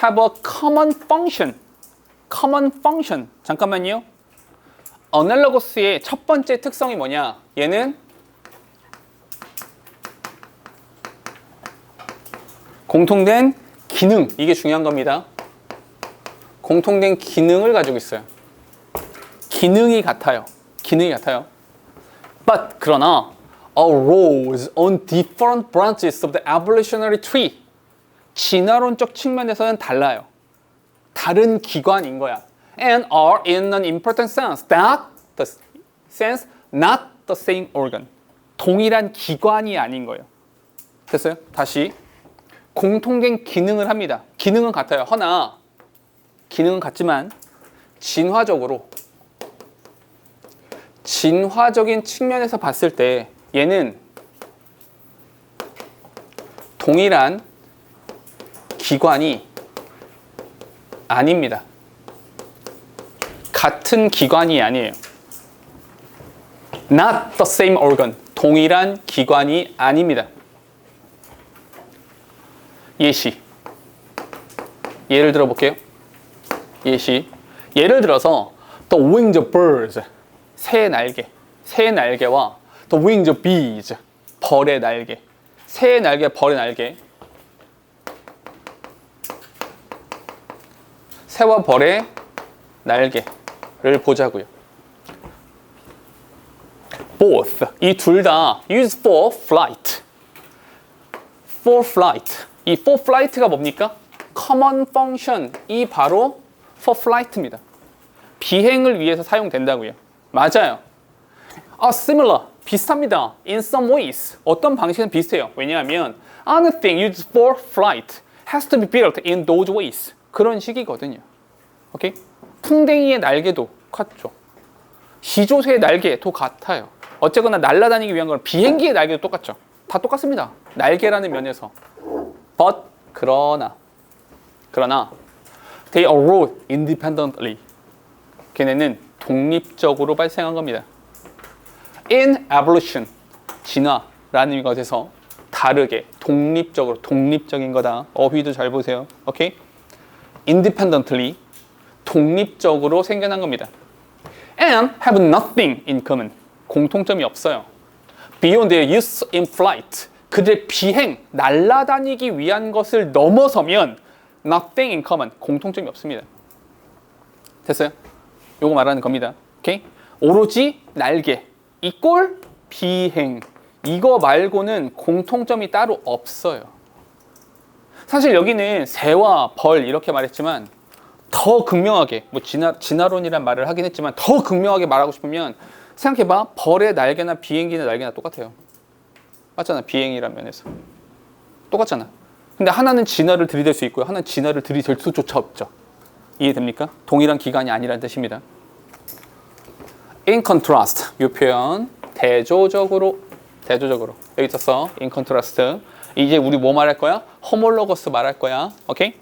have a common function. common function. 잠깐만요. 어널러거스의 첫 번째 특성이 뭐냐? 얘는 공통된 기능, 이게 중요한 겁니다. 공통된 기능을 가지고 있어요. 기능이 같아요. 기능이 같아요. But 그러나 arose on different branches of the evolutionary tree. 진화론적 측면에서는 달라요. 다른 기관인 거야. And are in an important sense not the same organ. 동일한 기관이 아닌 거예요. 됐어요? 다시 공통된 기능을 합니다. 기능은 같아요. 허나 기능은 같지만 진화적인 측면에서 봤을 때 얘는 동일한 기관이 아닙니다. 같은 기관이 아니에요. Not the same organ. 동일한 기관이 아닙니다. 예시. 예를 들어 볼게요. 예시. 예를 들어서 the winged birds. 새의 날개와 the winged bees. 벌의 날개. 새의 날개, 벌의 날개. 새와 벌의 날개를 보자고요. Both. 이 둘 다 used for flight. For flight. 이 for flight가 뭡니까? common function. 이 바로 for flight입니다. 비행을 위해서 사용된다고요. 맞아요. Similar. 비슷합니다. In some ways. 어떤 방식은 비슷해요. 왜냐하면 anything used for flight has to be built in those ways. 그런 식이거든요. 오케이? 풍뎅이의 날개도 같죠. 시조새의 날개도 같아요. 어쨌거나 날아다니기 위한 건 비행기의 날개도 똑같죠. 다 똑같습니다. 날개라는 면에서. But 그러나 they arose independently. 걔네는 독립적으로 발생한 겁니다. In evolution, 진화라는 것에서 다르게 독립적인 거다. 어휘도 잘 보세요. 오케이? Independently, 독립적으로 생겨난 겁니다. And have nothing in common. 공통점이 없어요. Beyond their use in flight. 그들의 비행, 날아다니기 위한 것을 넘어서면 nothing in common. 공통점이 없습니다. 됐어요? 요거 말하는 겁니다. 오케이? 오로지 날개, 이꼴 비행. 이거 말고는 공통점이 따로 없어요. 사실 여기는 새와 벌 이렇게 말했지만 더 극명하게, 뭐 진화론이란 말을 하긴 했지만 더 극명하게 말하고 싶으면 생각해봐. 벌의 날개나 비행기의 날개나 똑같아요. 맞잖아. 비행이란 면에서 똑같잖아. 근데 하나는 진화를 들이댈 수 있고요, 하나는 진화를 들이댈 수조차 없죠. 이해됩니까? 동일한 기관이 아니라는 뜻입니다. In contrast, 이 표현 대조적으로 여기 있었어. In contrast. 이제 우리 뭐 말할 거야? homologous 말할 거야. 오케이?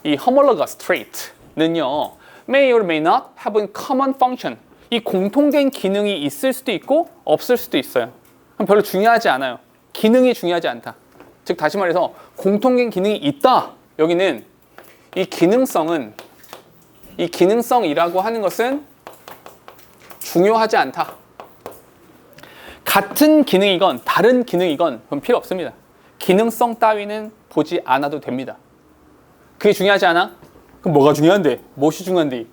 이 homologous trait는요, may or may not have a common function. 이 공통된 기능이 있을 수도 있고 없을 수도 있어요. 그럼 별로 중요하지 않아요. 기능이 중요하지 않다. 즉 다시 말해서 공통된 기능이 있다. 여기는 이 기능성이라고 하는 것은 중요하지 않다. 같은 기능이건 다른 기능이건 그건 필요 없습니다. 기능성 따위는 보지 않아도 됩니다. 그게 중요하지 않아? 그럼 뭐가 중요한데? 무엇이 중요한데?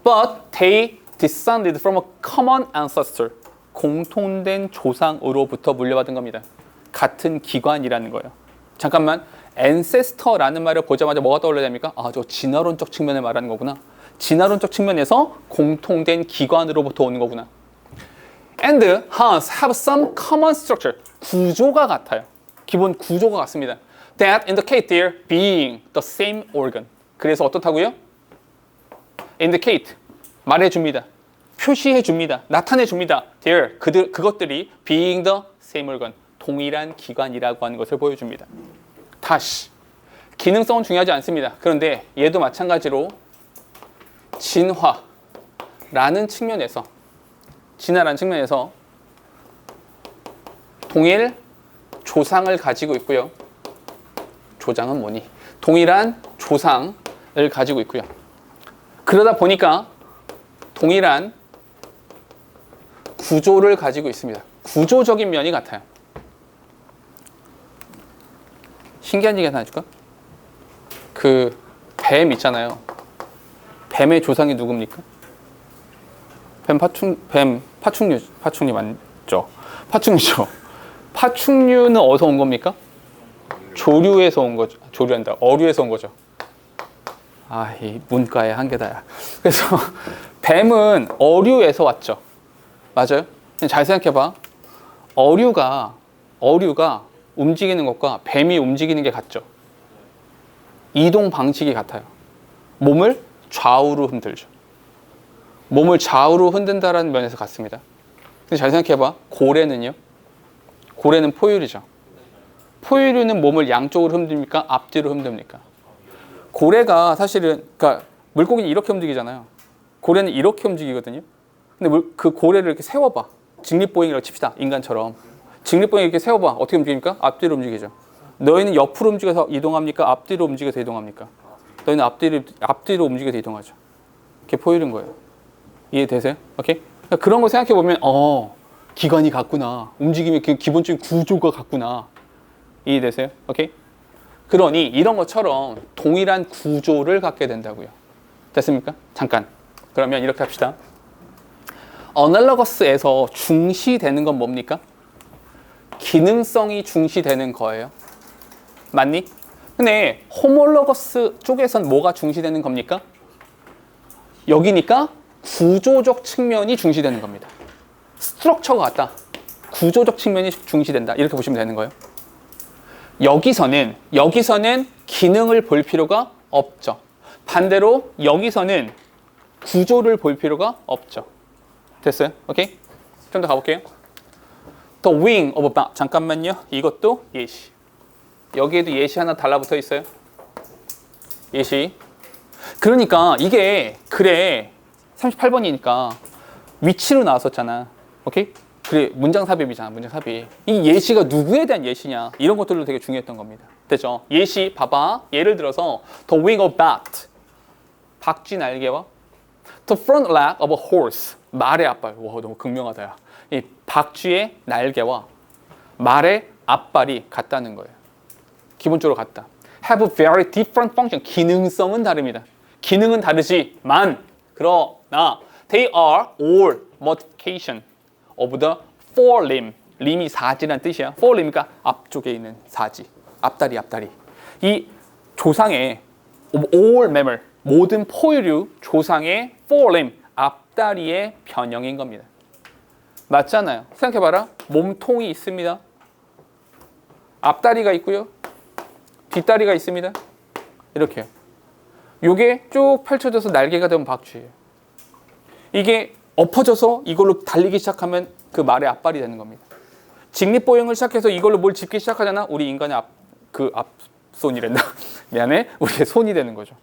But they descended from a common ancestor. 공통된 조상으로부터 물려받은 겁니다. 같은 기관이라는 거예요. 잠깐만, ancestor라는 말을 보자마자 뭐가 떠올려야 됩니까? 아, 저 진화론적 측면을 말하는 거구나. 진화론적 측면에서 공통된 기관으로부터 오는 거구나. And has have some common structure. 구조가 같아요. 기본 구조가 같습니다. That indicate their being the same organ. 그래서 어떻다고요? Indicate. 말해줍니다. 표시해줍니다. 나타내줍니다. Their. 그것들이 being the same organ. 동일한 기관이라고 하는 것을 보여줍니다. 다시. 기능성은 중요하지 않습니다. 그런데 얘도 마찬가지로 진화라는 측면에서 동일 조상을 가지고 있고요. 조장은 뭐니? 동일한 조상을 가지고 있고요. 그러다 보니까 동일한 구조를 가지고 있습니다. 구조적인 면이 같아요. 신기한 얘기 하나 해줄까? 그 뱀 있잖아요. 뱀의 조상이 누굽니까? 파충류 맞죠? 파충류죠. 파충류는 어디서 온 겁니까? 조류에서 온 거죠. 조류한다. 어류에서 온 거죠. 아, 이 문과의 한계다야. 그래서 뱀은 어류에서 왔죠. 맞아요? 잘 생각해봐. 어류가 움직이는 것과 뱀이 움직이는 게 같죠. 이동 방식이 같아요. 몸을 좌우로 흔들죠. 몸을 좌우로 흔든다는 면에서 같습니다. 근데 잘 생각해봐. 고래는요? 고래는 포유류죠. 포유류는 몸을 양쪽으로 흔듭니까? 앞뒤로 흔듭니까? 고래가 사실은, 그러니까 물고기는 이렇게 움직이잖아요. 고래는 이렇게 움직이거든요. 근데 그 고래를 이렇게 세워봐. 직립보행이라고 칩시다. 인간처럼. 직립보행 이렇게 세워봐. 어떻게 움직입니까? 앞뒤로 움직이죠. 너희는 옆으로 움직여서 이동합니까? 앞뒤로 움직여서 이동합니까? 너희는 앞뒤로 움직여서 이동하죠. 그게 포유류인 거예요. 이해되세요? 오케이? 그러니까 그런 거 생각해보면, 기관이 같구나. 움직임의 기본적인 구조가 같구나. 이해되세요? 오케이? 그러니 이런 것처럼 동일한 구조를 갖게 된다고요. 됐습니까? 잠깐. 그러면 이렇게 합시다. 어널러거스에서 중시되는 건 뭡니까? 기능성이 중시되는 거예요. 맞니? 근데 호몰러거스 쪽에선 뭐가 중시되는 겁니까? 여기니까 구조적 측면이 중시되는 겁니다. 스트럭처가 같다. 구조적 측면이 중시된다. 이렇게 보시면 되는 거예요. 여기서는 기능을 볼 필요가 없죠. 반대로 여기서는 구조를 볼 필요가 없죠. 됐어요? 오케이? 좀 더 가볼게요. The wing of a bat. 잠깐만요. 이것도 예시. 여기에도 예시 하나 달라붙어 있어요. 예시. 그러니까 이게 그래 38번이니까 위치로 나왔었잖아. 오케이? 그래 문장 삽입이잖아. 문장 삽입. 이 예시가 누구에 대한 예시냐. 이런 것들도 되게 중요했던 겁니다. 됐죠? 예시 봐봐. 예를 들어서 The wing of a bat. 박쥐 날개와 The front leg of a horse. 말의 앞발. 와, 너무 극명하다. 야. 이 박쥐의 날개와 말의 앞발이 같다는 거예요. 기본적으로 같다. Have a very different function. 기능성은 다릅니다. 기능은 다르지만 그러나 they are all modification of the forelimb. 림이 사지라는 뜻이야. forelim이니까 앞쪽에 있는 사지. 앞다리. 이 조상의 all mammal, 모든 포유류 조상의 forelimb, 앞다리의 변형인 겁니다. 맞잖아요. 생각해봐라. 몸통이 있습니다. 앞다리가 있고요. 뒷다리가 있습니다. 이렇게요. 요게 쭉 펼쳐져서 날개가 되면 박쥐예요. 이게 엎어져서 이걸로 달리기 시작하면 그 말의 앞발이 되는 겁니다. 직립보행을 시작해서 이걸로 뭘 짚기 시작하잖아. 우리 인간의 앞손이란다. 미안해. 우리의 손이 되는 거죠.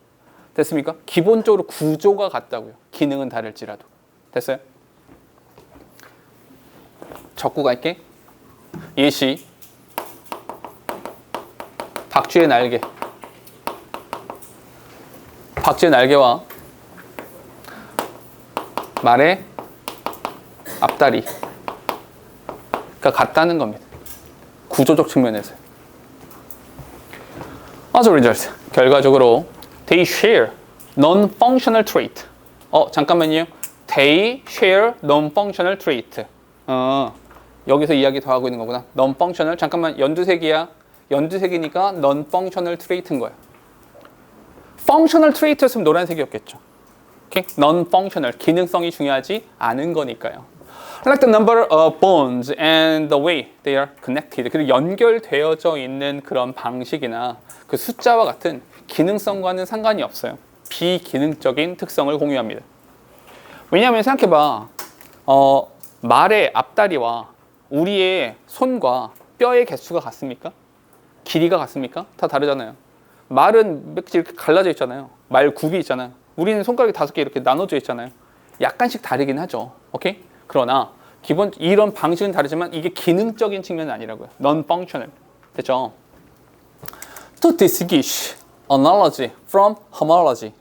됐습니까? 기본적으로 구조가 같다고요. 기능은 다를지라도. 됐어요? 적고 갈게. 예시. 박쥐의 날개. 박쥐의 날개와 말의 앞다리가 같다는 겁니다. 구조적 측면에서. As a result, 결과적으로 they share non-functional trait. 잠깐만요. They share non-functional trait. 여기서 이야기 더 하고 있는 거구나. non-functional. 잠깐만, 연두색이야. 연두색이니까 non-functional trait인 거야. functional trait였으면 노란색이었겠죠. Okay? non-functional. 기능성이 중요하지 않은 거니까요. Like the number of bones and the way they are connected. 그리고 연결되어져 있는 그런 방식이나 그 숫자와 같은 기능성과는 상관이 없어요. 비기능적인 특성을 공유합니다. 왜냐하면 생각해봐. 말의 앞다리와 우리의 손과 뼈의 개수가 같습니까? 길이가 같습니까? 다 다르잖아요. 말은 몇 개 이렇게 갈라져 있잖아요. 말 굽이 있잖아요. 우리는 손가락이 5개 이렇게 나눠져 있잖아요. 약간씩 다르긴 하죠. 오케이? 그러나 기본 이런 방식은 다르지만 이게 기능적인 측면은 아니라고요. non-functional. 됐죠? To distinguish analogy from homology.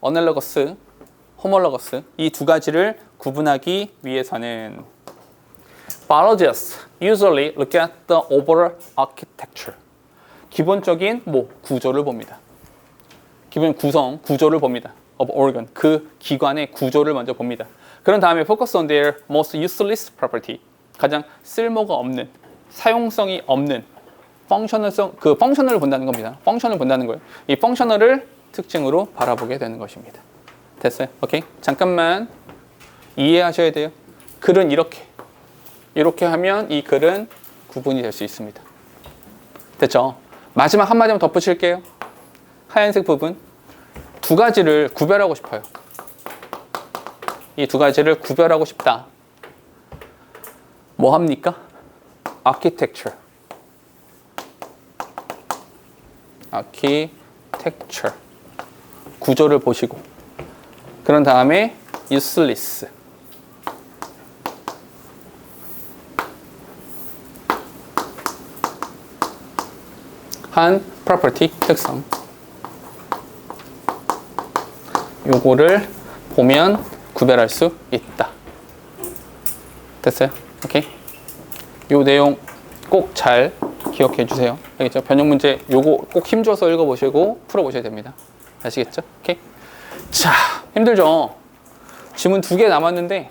어널러거스 homologous 이 두 가지를 구분하기 위해서는 biologists usually look at the overall architecture. 기본적인 구조를 봅니다. 기본 구조를 봅니다. of organ, 그 기관의 구조를 먼저 봅니다. 그런 다음에 focus on their most useless property, 가장 쓸모가 없는, 사용성이 없는 펑셔널을 본다는 겁니다. 펑셔널을 본다는 거예요. 이 펑셔널을 특징으로 바라보게 되는 것입니다. 됐어요? 오케이? 잠깐만 이해하셔야 돼요. 글은 이렇게 하면 이 글은 구분이 될 수 있습니다. 됐죠? 마지막 한마디만 덧붙일게요. 하얀색 부분 두 가지를 구별하고 싶어요. 이 두 가지를 구별하고 싶다. 뭐 합니까? architecture. 구조를 보시고 그런 다음에 useless. 한 property, 특성. 요거를 보면 구별할 수 있다. 됐어요? 오케이? 요 내용 꼭 잘 기억해 주세요. 알겠죠? 변형 문제 요거 꼭 힘줘서 읽어보시고 풀어보셔야 됩니다. 아시겠죠? 오케이? 자, 힘들죠? 지문 2개 남았는데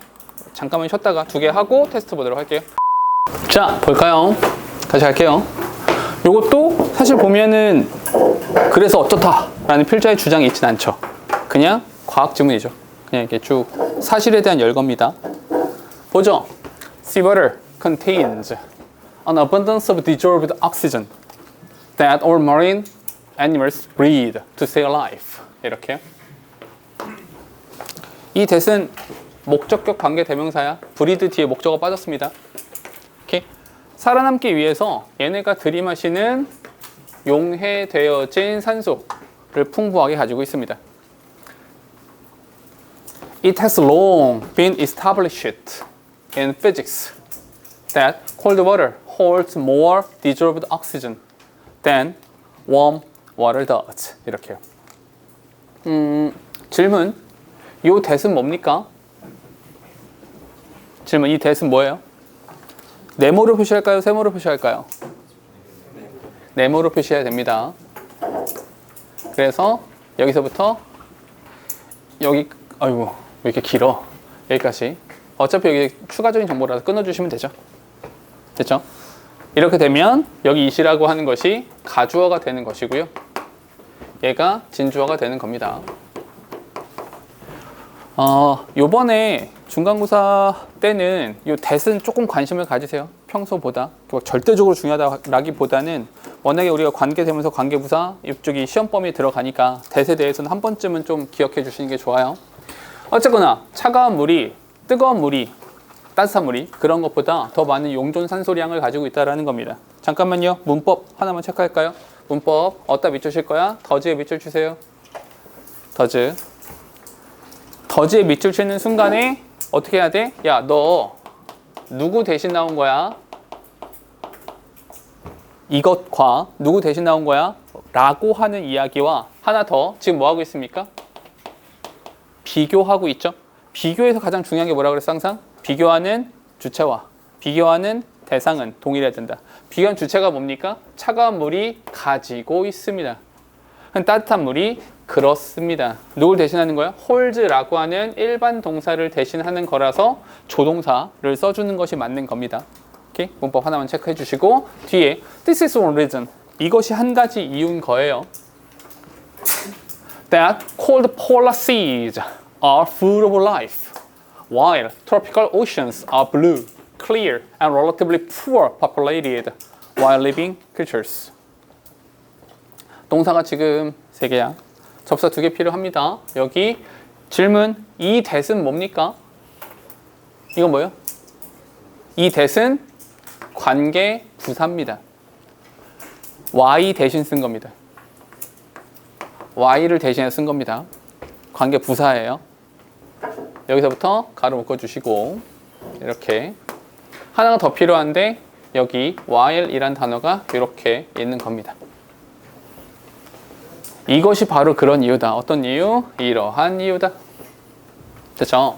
잠깐만 쉬었다가 2개 하고 테스트 보도록 할게요. 자, 볼까요? 다시 갈게요. 요것도 사실 보면은 그래서 어떻다 라는 필자의 주장이 있진 않죠. 그냥 과학 지문이죠. 그냥 이렇게 쭉 사실에 대한 열거입니다. 보죠. Seawater contains an abundance of dissolved oxygen that all marine animals breathe to stay alive. 이렇게요. 이 that은 목적격 관계 대명사야. breathe 뒤에 목적어 빠졌습니다. 오케이. 살아남기 위해서 얘네가 들이마시는 용해되어진 산소를 풍부하게 가지고 있습니다. It has long been established in physics that cold water holds more dissolved oxygen than warm water does. 이렇게요. 질문. 이 that은 뭡니까? 질문. 이 that은 뭐예요? 네모로 표시할까요? 세모로 표시할까요? 네모로 표시해야 됩니다. 그래서 여기서부터 여기, 아이고 왜 이렇게 길어? 여기까지. 어차피 여기 추가적인 정보라도 끊어주시면 되죠. 됐죠? 이렇게 되면 여기 이시라고 하는 것이 가주어가 되는 것이고요. 얘가 진주어가 되는 겁니다. 요번에 중간고사 때는 요 that은 조금 관심을 가지세요. 평소보다. 절대적으로 중요하다라기보다는 워낙에 우리가 관계되면서 관계부사 이쪽이 시험 범위에 들어가니까 that에 대해서는 한 번쯤은 좀 기억해 주시는 게 좋아요. 어쨌거나 차가운 물이 뜨거운 물이 따뜻한 물이 그런 것보다 더 많은 용존 산소량을 가지고 있다는 겁니다. 잠깐만요. 문법 하나만 체크할까요? 문법 어디다 밑줄 칠 거야? 더즈에 밑줄 주세요. 더즈에 밑줄 치는 순간에 어떻게 해야 돼? 야, 너 누구 대신 나온 거야? 이것과 누구 대신 나온 거야? 라고 하는 이야기와 하나 더 지금 뭐 하고 있습니까? 비교하고 있죠? 비교에서 가장 중요한 게 뭐라고 그랬어 항상? 비교하는 주체와 비교하는 대상은 동일해야 된다. 비교한 주체가 뭡니까? 차가운 물이 가지고 있습니다. 따뜻한 물이 그렇습니다. 누굴 대신하는 거야? holds라고 하는 일반 동사를 대신하는 거라서 조동사를 써주는 것이 맞는 겁니다. 오케이? 문법 하나만 체크해 주시고 뒤에 This is one reason. 이것이 한 가지 이유인 거예요. That cold polar seas are full of life, while tropical oceans are blue, clear, and relatively poor populated while living creatures. 동사가 지금 3개야. 접사 2개 필요합니다. 여기 질문. 이 that은 뭡니까? 이건 뭐예요? 이 that은 관계 부사입니다. Y 대신 쓴 겁니다. Y를 대신해 쓴 겁니다. 관계 부사예요. 여기서부터 가로 묶어주시고 이렇게 하나가 더 필요한데 여기 while이란 단어가 이렇게 있는 겁니다. 이것이 바로 그런 이유다. 어떤 이유? 이러한 이유다. 됐죠?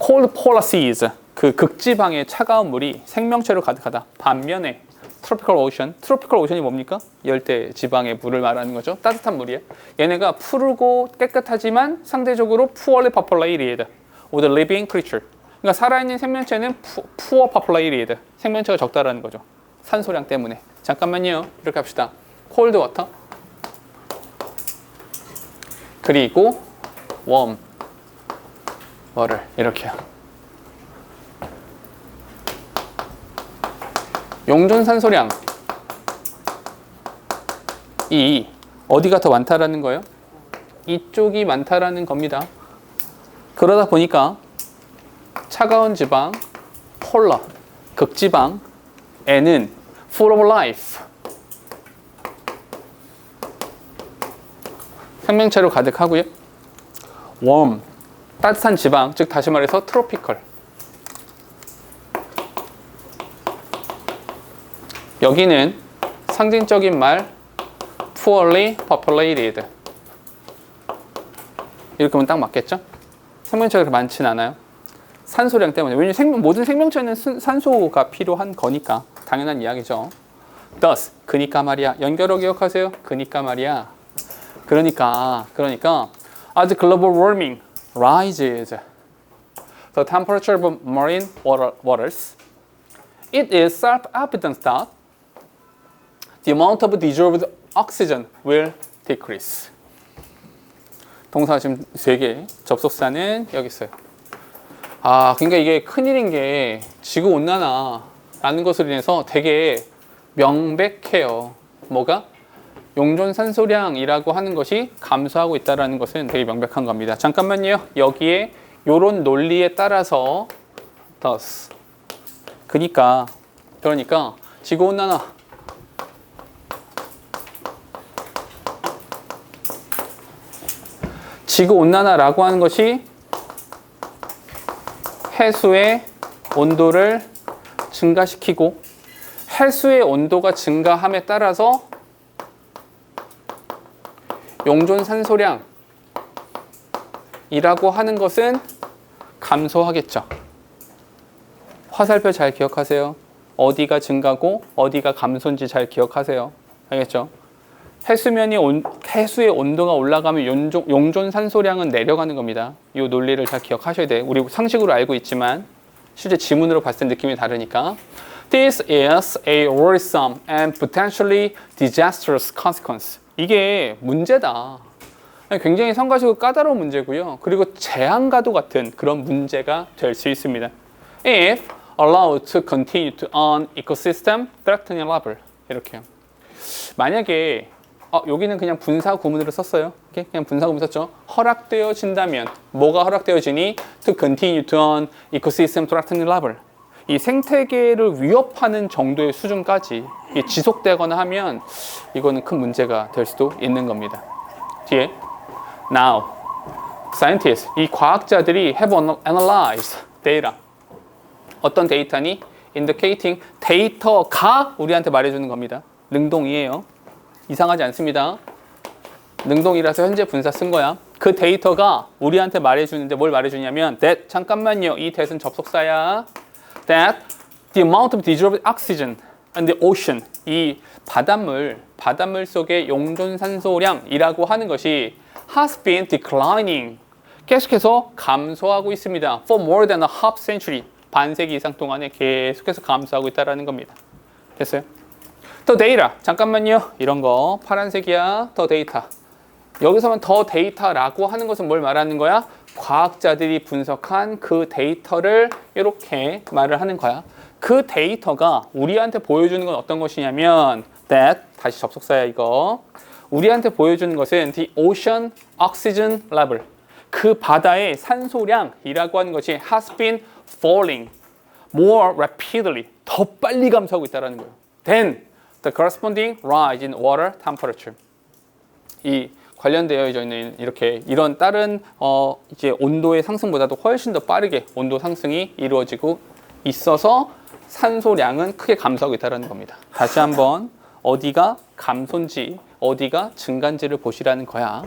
cold polar seas, 그 극지방의 차가운 물이 생명체로 가득하다. 반면에 tropical ocean, tropical ocean이 뭡니까? 열대 지방의 물을 말하는 거죠. 따뜻한 물이에요. 얘네가 푸르고 깨끗하지만 상대적으로 poorly populated with living creature. 그러니까 살아있는 생명체는 poor populated, 생명체가 적다라는 거죠. 산소량 때문에. 잠깐만요. 이렇게 합시다. cold water, 그리고 warm water, 이렇게요. 용존 산소량 이 어디가 더 많다라는 거예요? 이쪽이 많다라는 겁니다. 그러다 보니까 차가운 지방, 폴라, 극지방에는 full of life, 생명체로 가득하고요. warm, 따뜻한 지방, 즉 다시 말해서 tropical, 여기는 상징적인 말 poorly populated, 이렇게 하면 딱 맞겠죠? 생명체가 그렇게 많진 않아요. 산소량 때문에. 왜냐면 모든 생명체는 산소가 필요한 거니까 당연한 이야기죠. thus, 그니까 말이야. 연결어 기억하세요? 그니까 말이야. 그러니까 as global warming rises the temperature of marine waters, it is self-evident that the amount of dissolved oxygen will decrease. 동사 지금 3개, 접속사는 여기 있어요. 그러니까 이게 큰일인 게 지구온난화라는 것으로 인해서 되게 명백해요. 뭐가? 용존 산소량이라고 하는 것이 감소하고 있다는 것은 되게 명백한 겁니다. 잠깐만요. 여기에 요런 논리에 따라서 thus, 그러니까 지구온난화, 지구온난화라고 하는 것이 해수의 온도를 증가시키고, 해수의 온도가 증가함에 따라서 용존 산소량이라고 하는 것은 감소하겠죠. 화살표 잘 기억하세요. 어디가 증가고 어디가 감소인지 잘 기억하세요. 알겠죠? 해수의 온도가 올라가면 용존 산소량은 내려가는 겁니다. 이 논리를 잘 기억하셔야 돼요. 우리 상식으로 알고 있지만 실제 지문으로 봤을 때 느낌이 다르니까. This is a worrisome and potentially disastrous consequence. 이게 문제다. 굉장히 성가시고 까다로운 문제고요. 그리고 재앙과도 같은 그런 문제가 될 수 있습니다. If allowed to continue to an ecosystem threatening level. 이렇게요. 만약에 여기는 그냥 분사 구문으로 썼어요. 그냥 분사 구문 썼죠. 허락되어진다면 뭐가 허락되어지니? To continue to an ecosystem threatening level. 이 생태계를 위협하는 정도의 수준까지 지속되거나 하면 이거는 큰 문제가 될 수도 있는 겁니다. 뒤에 Now, scientists, 이 과학자들이 have analyzed data. 어떤 데이터니? Indicating, 데이터가 우리한테 말해주는 겁니다. 능동이에요. 이상하지 않습니다. 능동이라서 현재 분사 쓴 거야. 그 데이터가 우리한테 말해주는데 뭘 말해주냐면 that, 잠깐만요. 이 that은 접속사야. That the amount of dissolved oxygen in the ocean, 이 바닷물 속의 용존 산소량이라고 하는 것이 has been declining, 계속해서 감소하고 있습니다. For more than a half century, 반세기 이상 동안에 계속해서 감소하고 있다는 겁니다. 됐어요? 더 데이터, 잠깐만요. 이런 거 파란색이야. 더 데이터. 여기서만 더 데이터라고 하는 것은 뭘 말하는 거야? 과학자들이 분석한 그 데이터를 이렇게 말을 하는 거야. 그 데이터가 우리한테 보여주는 건 어떤 것이냐면 that, 다시 접속사야 이거. 우리한테 보여주는 것은 the ocean oxygen level, 그 바다의 산소량이라고 하는 것이 has been falling more rapidly, 더 빨리 감소하고 있다는 거예요. Then the corresponding rise in water temperature. 이 관련되어 있는 이런 다른 이제 온도의 상승보다도 훨씬 더 빠르게 온도 상승이 이루어지고 있어서 산소량은 크게 감소하고 있다는 겁니다. 다시 한번 어디가 감소인지 어디가 증가인지를 보시라는 거야.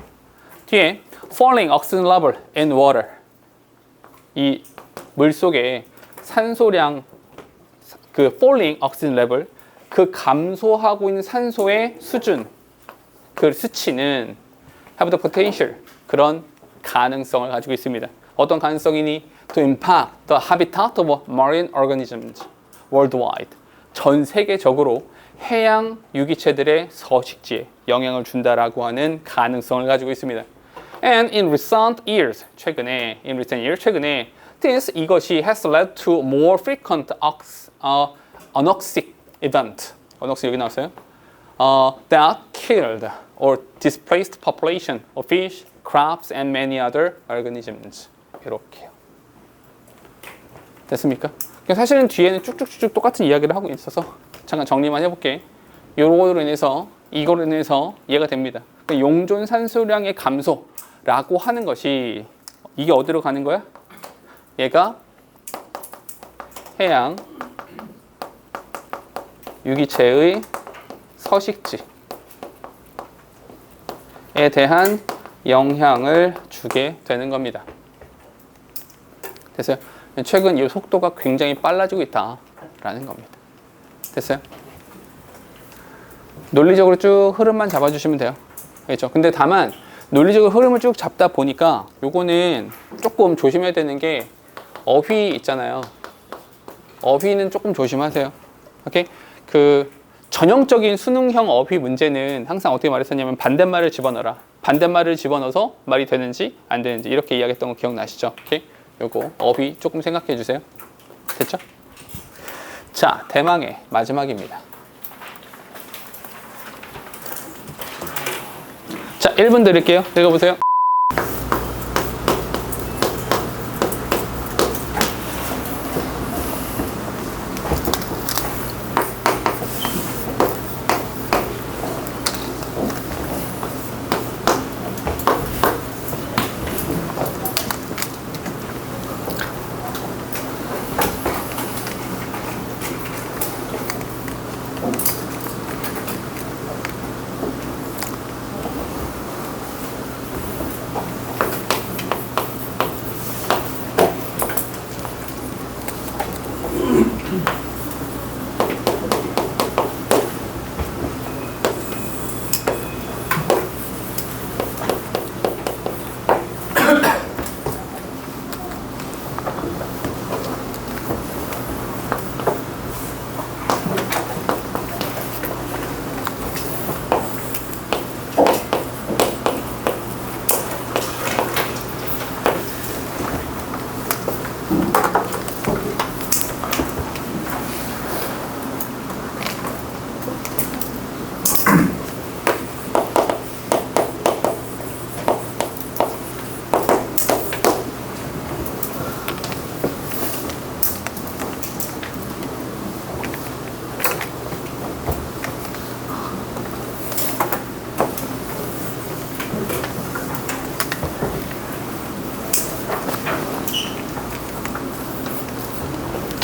뒤에 falling oxygen level in water. 이 물 속에 산소량 그 falling oxygen level 그 감소하고 있는 산소의 수준 그 수치는 have the potential 그런 가능성을 가지고 있습니다. 어떤 가능성이니? To impact the habitat of marine organisms worldwide. 전 세계적으로 해양 유기체들의 서식지에 영향을 준다라고 하는 가능성을 가지고 있습니다. And in recent years, 최근에 이것이 has led to more frequent anoxic event. anoxic 여기 나왔어요. That killed or displaced population of fish, crabs, and many other organisms. 이렇게요. 됐습니까? 사실은 뒤에는 쭉쭉쭉 똑같은 이야기를 하고 있어서 잠깐 정리만 해볼게. 이거로 인해서 이해가 됩니다. 그러니까 용존 산소량의 감소라고 하는 것이 이게 어디로 가는 거야? 얘가 해양 유기체의 서식지에 대한 영향을 주게 되는 겁니다. 됐어요? 최근 이 속도가 굉장히 빨라지고 있다라는 겁니다. 됐어요? 논리적으로 쭉 흐름만 잡아주시면 돼요. 그렇죠? 근데 다만 논리적으로 흐름을 쭉 잡다 보니까 요거는 조금 조심해야 되는 게 어휘 있잖아요. 어휘는 조금 조심하세요. 오케이? 그 전형적인 수능형 어휘 문제는 항상 어떻게 말했었냐면 반대말을 집어넣어라. 반대말을 집어넣어서 말이 되는지 안 되는지 이렇게 이야기했던 거 기억나시죠? 오케이? 요거 어휘 조금 생각해 주세요. 됐죠? 자, 대망의 마지막입니다. 자, 1분 드릴게요. 읽어보세요.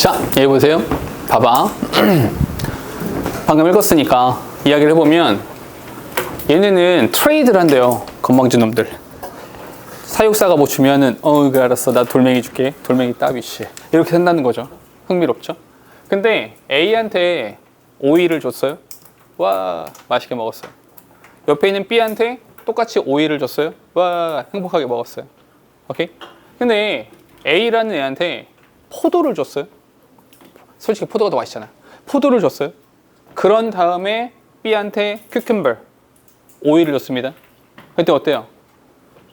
자, 여기 보세요. 봐봐. 방금 읽었으니까 이야기를 해보면 얘네는 트레이드를 한대요. 건방진 놈들. 사육사가 뭐 주면은 그래 알았어. 나 돌멩이 줄게. 돌멩이 따비씨. 이렇게 한다는 거죠. 흥미롭죠? 근데 A한테 오이를 줬어요. 와, 맛있게 먹었어요. 옆에 있는 B한테 똑같이 오이를 줬어요. 와, 행복하게 먹었어요. 오케이? 근데 A라는 애한테 포도를 줬어요. 솔직히 포도가 더 맛있잖아. 포도를 줬어요. 그런 다음에 B한테 큐큐ම්버, 오이를 줬습니다. 그때 어때요?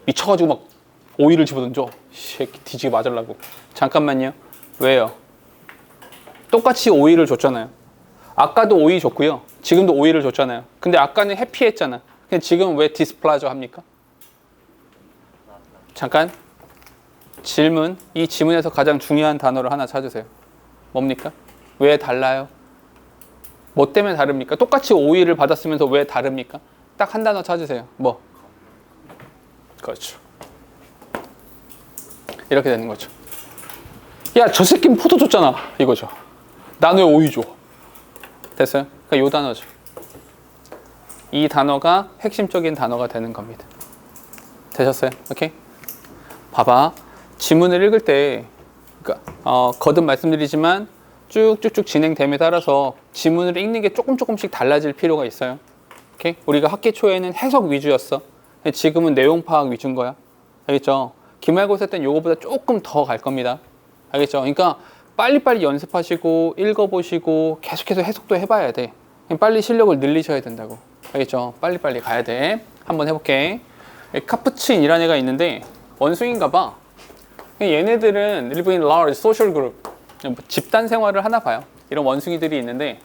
미쳐가지고 막 오이를 집어던져. 새끼 뒤지게 맞으려고. 잠깐만요. 왜요? 똑같이 오이를 줬잖아요. 아까도 오이 줬고요. 지금도 오이를 줬잖아요. 근데 아까는 해피했잖아. 근데 지금 왜 디스플라저 합니까? 잠깐. 질문. 이 지문에서 가장 중요한 단어를 하나 찾으세요. 뭡니까? 왜 달라요? 뭐 때문에 다릅니까? 똑같이 오이를 받았으면서 왜 다릅니까? 딱 한 단어 찾으세요. 뭐? 그렇죠. 이렇게 되는 거죠. 야, 저 새끼는 포도 줬잖아. 이거죠. 난 왜 오이 줘? 됐어요? 그러니까 요 단어죠. 이 단어가 핵심적인 단어가 되는 겁니다. 되셨어요? 오케이? 봐봐. 지문을 읽을 때 그러니까 거듭 말씀드리지만 쭉쭉쭉 진행됨에 따라서 지문을 읽는 게 조금씩 달라질 필요가 있어요. 오케이? 우리가 학기 초에는 해석 위주였어. 지금은 내용 파악 위주인 거야. 알겠죠? 기말고사 때는 요거보다 조금 더 갈 겁니다. 알겠죠? 그러니까 빨리빨리 연습하시고 읽어보시고 계속해서 해석도 해봐야 돼. 빨리 실력을 늘리셔야 된다고. 알겠죠? 빨리빨리 가야 돼. 한번 해볼게. 카푸친이라는 애가 있는데 원숭이인가 봐. 얘네들은 live in large social group, 집단 생활을 하나 봐요. 이런 원숭이들이 있는데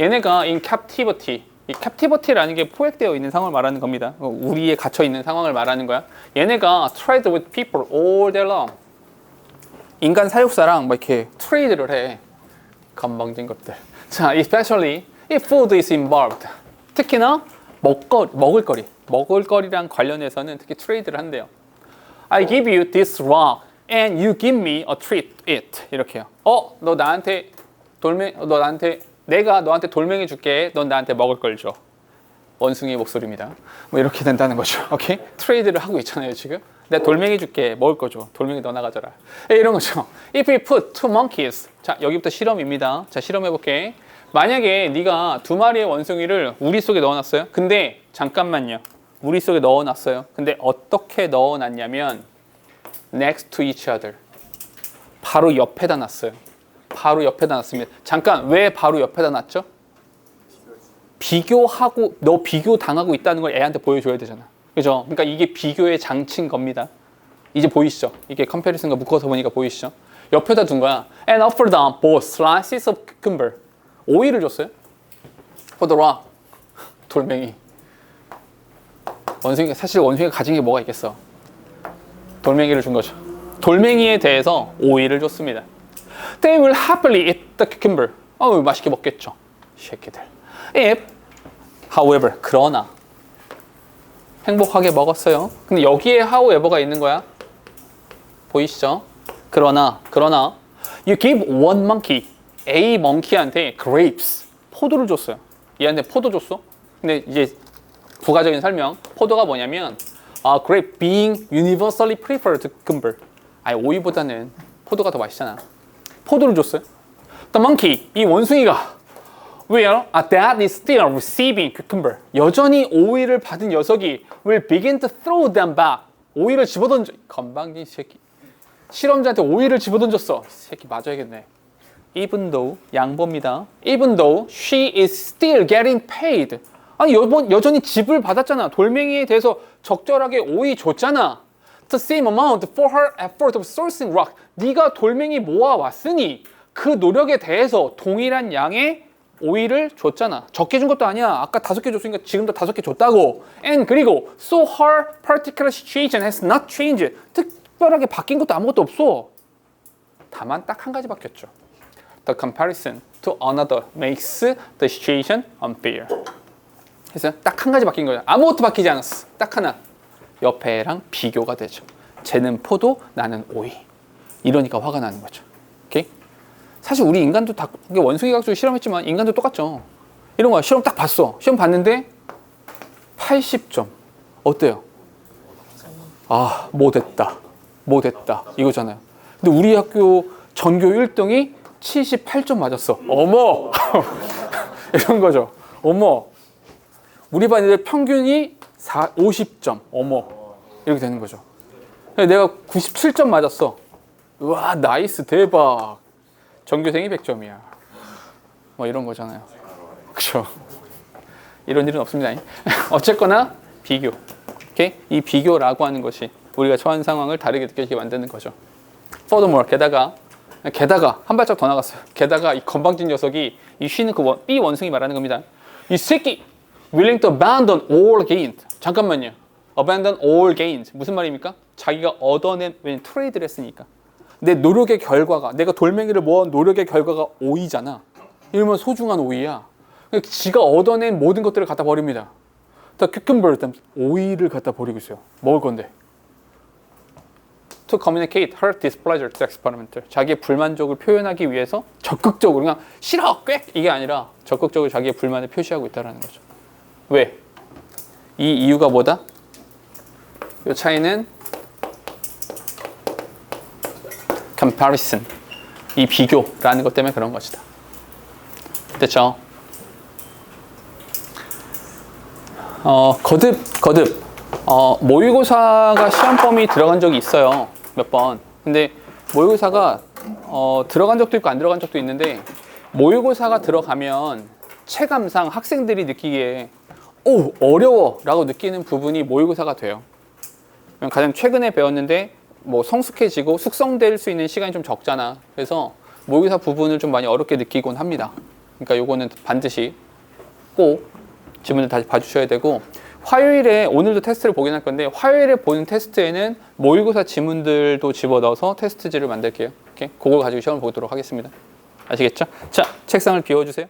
얘네가 in captivity, 이 captivity라는 게 포획되어 있는 상황을 말하는 겁니다. 우리에 갇혀 있는 상황을 말하는 거야. 얘네가 trade with people all day long. 인간 사육사랑 막 이렇게 트레이드를 해. 건방진 것들. 자, especially if food is involved. 특히나 먹을거리랑 관련해서는 특히 트레이드를 한대요. I give you this rock and you give me a treat it. 이렇게요. 너 나한테 내가 너한테 돌멩이 줄게. 넌 나한테 먹을 걸 줘. 원숭이 목소리입니다. 뭐 이렇게 된다는 거죠. 오케이? 트레이드를 하고 있잖아요, 지금. 내가 돌멩이 줄게. 먹을 거 줘. 돌멩이 너 나가져라. 이런 거죠. If we put two monkeys. 자, 여기부터 실험입니다. 자, 실험해 볼게. 만약에 네가 두 마리의 원숭이를 우리 속에 넣어놨어요. 근데 잠깐만요. 우리 속에 넣어놨어요. 근데 어떻게 넣어놨냐면 next to each other. 바로 옆에다 놨어요. 바로 옆에다 놨습니다. 잠깐, 왜 바로 옆에다 놨죠? 비교하고, 너 비교 당하고 있다는 걸 애한테 보여줘야 되잖아. 그죠? 그러니까 이게 비교의 장치인 겁니다. 이제 보이시죠? 이게 컴패리슨과 묶어서 보니까 보이시죠? 옆에다 둔 거야. And offer them both slices of cucumber. 오이를 줬어요. For the rock. 돌멩이. 사실 원숭이가 가진 게 뭐가 있겠어? 돌멩이를 준 거죠. 돌멩이에 대해서 오이를 줬습니다. They will happily eat the cucumber. 맛있게 먹겠죠. 새끼들. If, however, 그러나 행복하게 먹었어요. 근데 여기에 however가 있는 거야. 보이시죠? 그러나 you give one monkey, A monkey한테 grapes, 포도를 줬어요. 얘한테 포도 줬어. 근데 이제 부가적인 설명. 포도가 뭐냐면 grape being universally preferred to cucumber. 오이보다는 포도가 더 맛있잖아. 포도를 줬어요. The monkey, 이 원숭이가 will that is still receiving cucumber. 여전히 오이를 받은 녀석이 will begin to throw them back. 오이를 집어던져. 건방진 새끼. 실험자한테 오이를 집어던졌어. 새끼 맞아야겠네. Even though, 양보입니다. Even though she is still getting paid. 아니 여전히 집을 받았잖아. 돌멩이에 대해서 적절하게 오이 줬잖아. The same amount for her effort of sourcing rock. 네가 돌멩이 모아왔으니 그 노력에 대해서 동일한 양의 오이를 줬잖아. 적게 준 것도 아니야. 아까 5개 줬으니까 지금도 5개 줬다고. And 그리고 so her particular situation has not changed. 특별하게 바뀐 것도 아무것도 없어. 다만 딱 한 가지 바뀌었죠. The comparison to another makes the situation unfair. 그래서 딱 한 가지 바뀐 거야. 아무것도 바뀌지 않았어. 딱 하나. 옆에랑 비교가 되죠. 쟤는 포도, 나는 오이. 이러니까 화가 나는 거죠. 오케이? 사실 우리 인간도 다 원숭이 가지고 실험했지만 인간도 똑같죠. 이런 거야. 시험 딱 봤어. 시험 봤는데 80점. 어때요? 못했다. 이거잖아요. 근데 우리 학교 전교 1등이 78점 맞았어. 어머! 이런 거죠. 어머! 우리 반 애들 평균이 50점. 어머! 이렇게 되는 거죠. 내가 97점 맞았어. 우와, 나이스, 대박. 전교생이 100점이야. 뭐 이런 거잖아요. 그렇죠? 이런 일은 없습니다. 어쨌거나 비교. 오케이? 이 비교라고 하는 것이 우리가 처한 상황을 다르게 느끼게 만드는 거죠. Furthermore, 게다가 한 발짝 더 나갔어요. 게다가 이 건방진 녀석이 이 쉬는 B 원숭이 말하는 겁니다. 이 새끼 willing to abandon all gains. 잠깐만요. abandon all gains. 무슨 말입니까? 자기가 얻어낸, 왜냐면 트레이드를 했으니까. 내 노력의 결과가, 내가 돌멩이를 모은 노력의 결과가 오이잖아. 이러면 소중한 오이야. 지가 얻어낸 모든 것들을 갖다 버립니다. The cucumber, 오이를 갖다 버리고 있어요. 먹을 건데. To communicate her displeasure to experimenter. 자기의 불만족을 표현하기 위해서 적극적으로 그냥 싫어, 꽥! 이게 아니라 적극적으로 자기의 불만을 표시하고 있다는 거죠. 왜? 이 이유가 뭐다? 이 차이는 comparison. 이 비교라는 것 때문에 그런 것이다. 됐죠? 거듭. 모의고사가 시험 범위 들어간 적이 있어요. 몇 번. 근데 모의고사가 들어간 적도 있고 안 들어간 적도 있는데 모의고사가 들어가면 체감상 학생들이 느끼기에 오, 어려워 라고 느끼는 부분이 모의고사가 돼요. 가장 최근에 배웠는데 뭐 성숙해지고 숙성될 수 있는 시간이 좀 적잖아. 그래서 모의고사 부분을 좀 많이 어렵게 느끼곤 합니다. 그러니까 요거는 반드시 꼭 지문을 다시 봐주셔야 되고, 화요일에 오늘도 테스트를 보긴 할 건데 화요일에 보는 테스트에는 모의고사 지문들도 집어넣어서 테스트지를 만들게요. 오케이? 그걸 가지고 시험을 보도록 하겠습니다. 아시겠죠? 자, 책상을 비워주세요.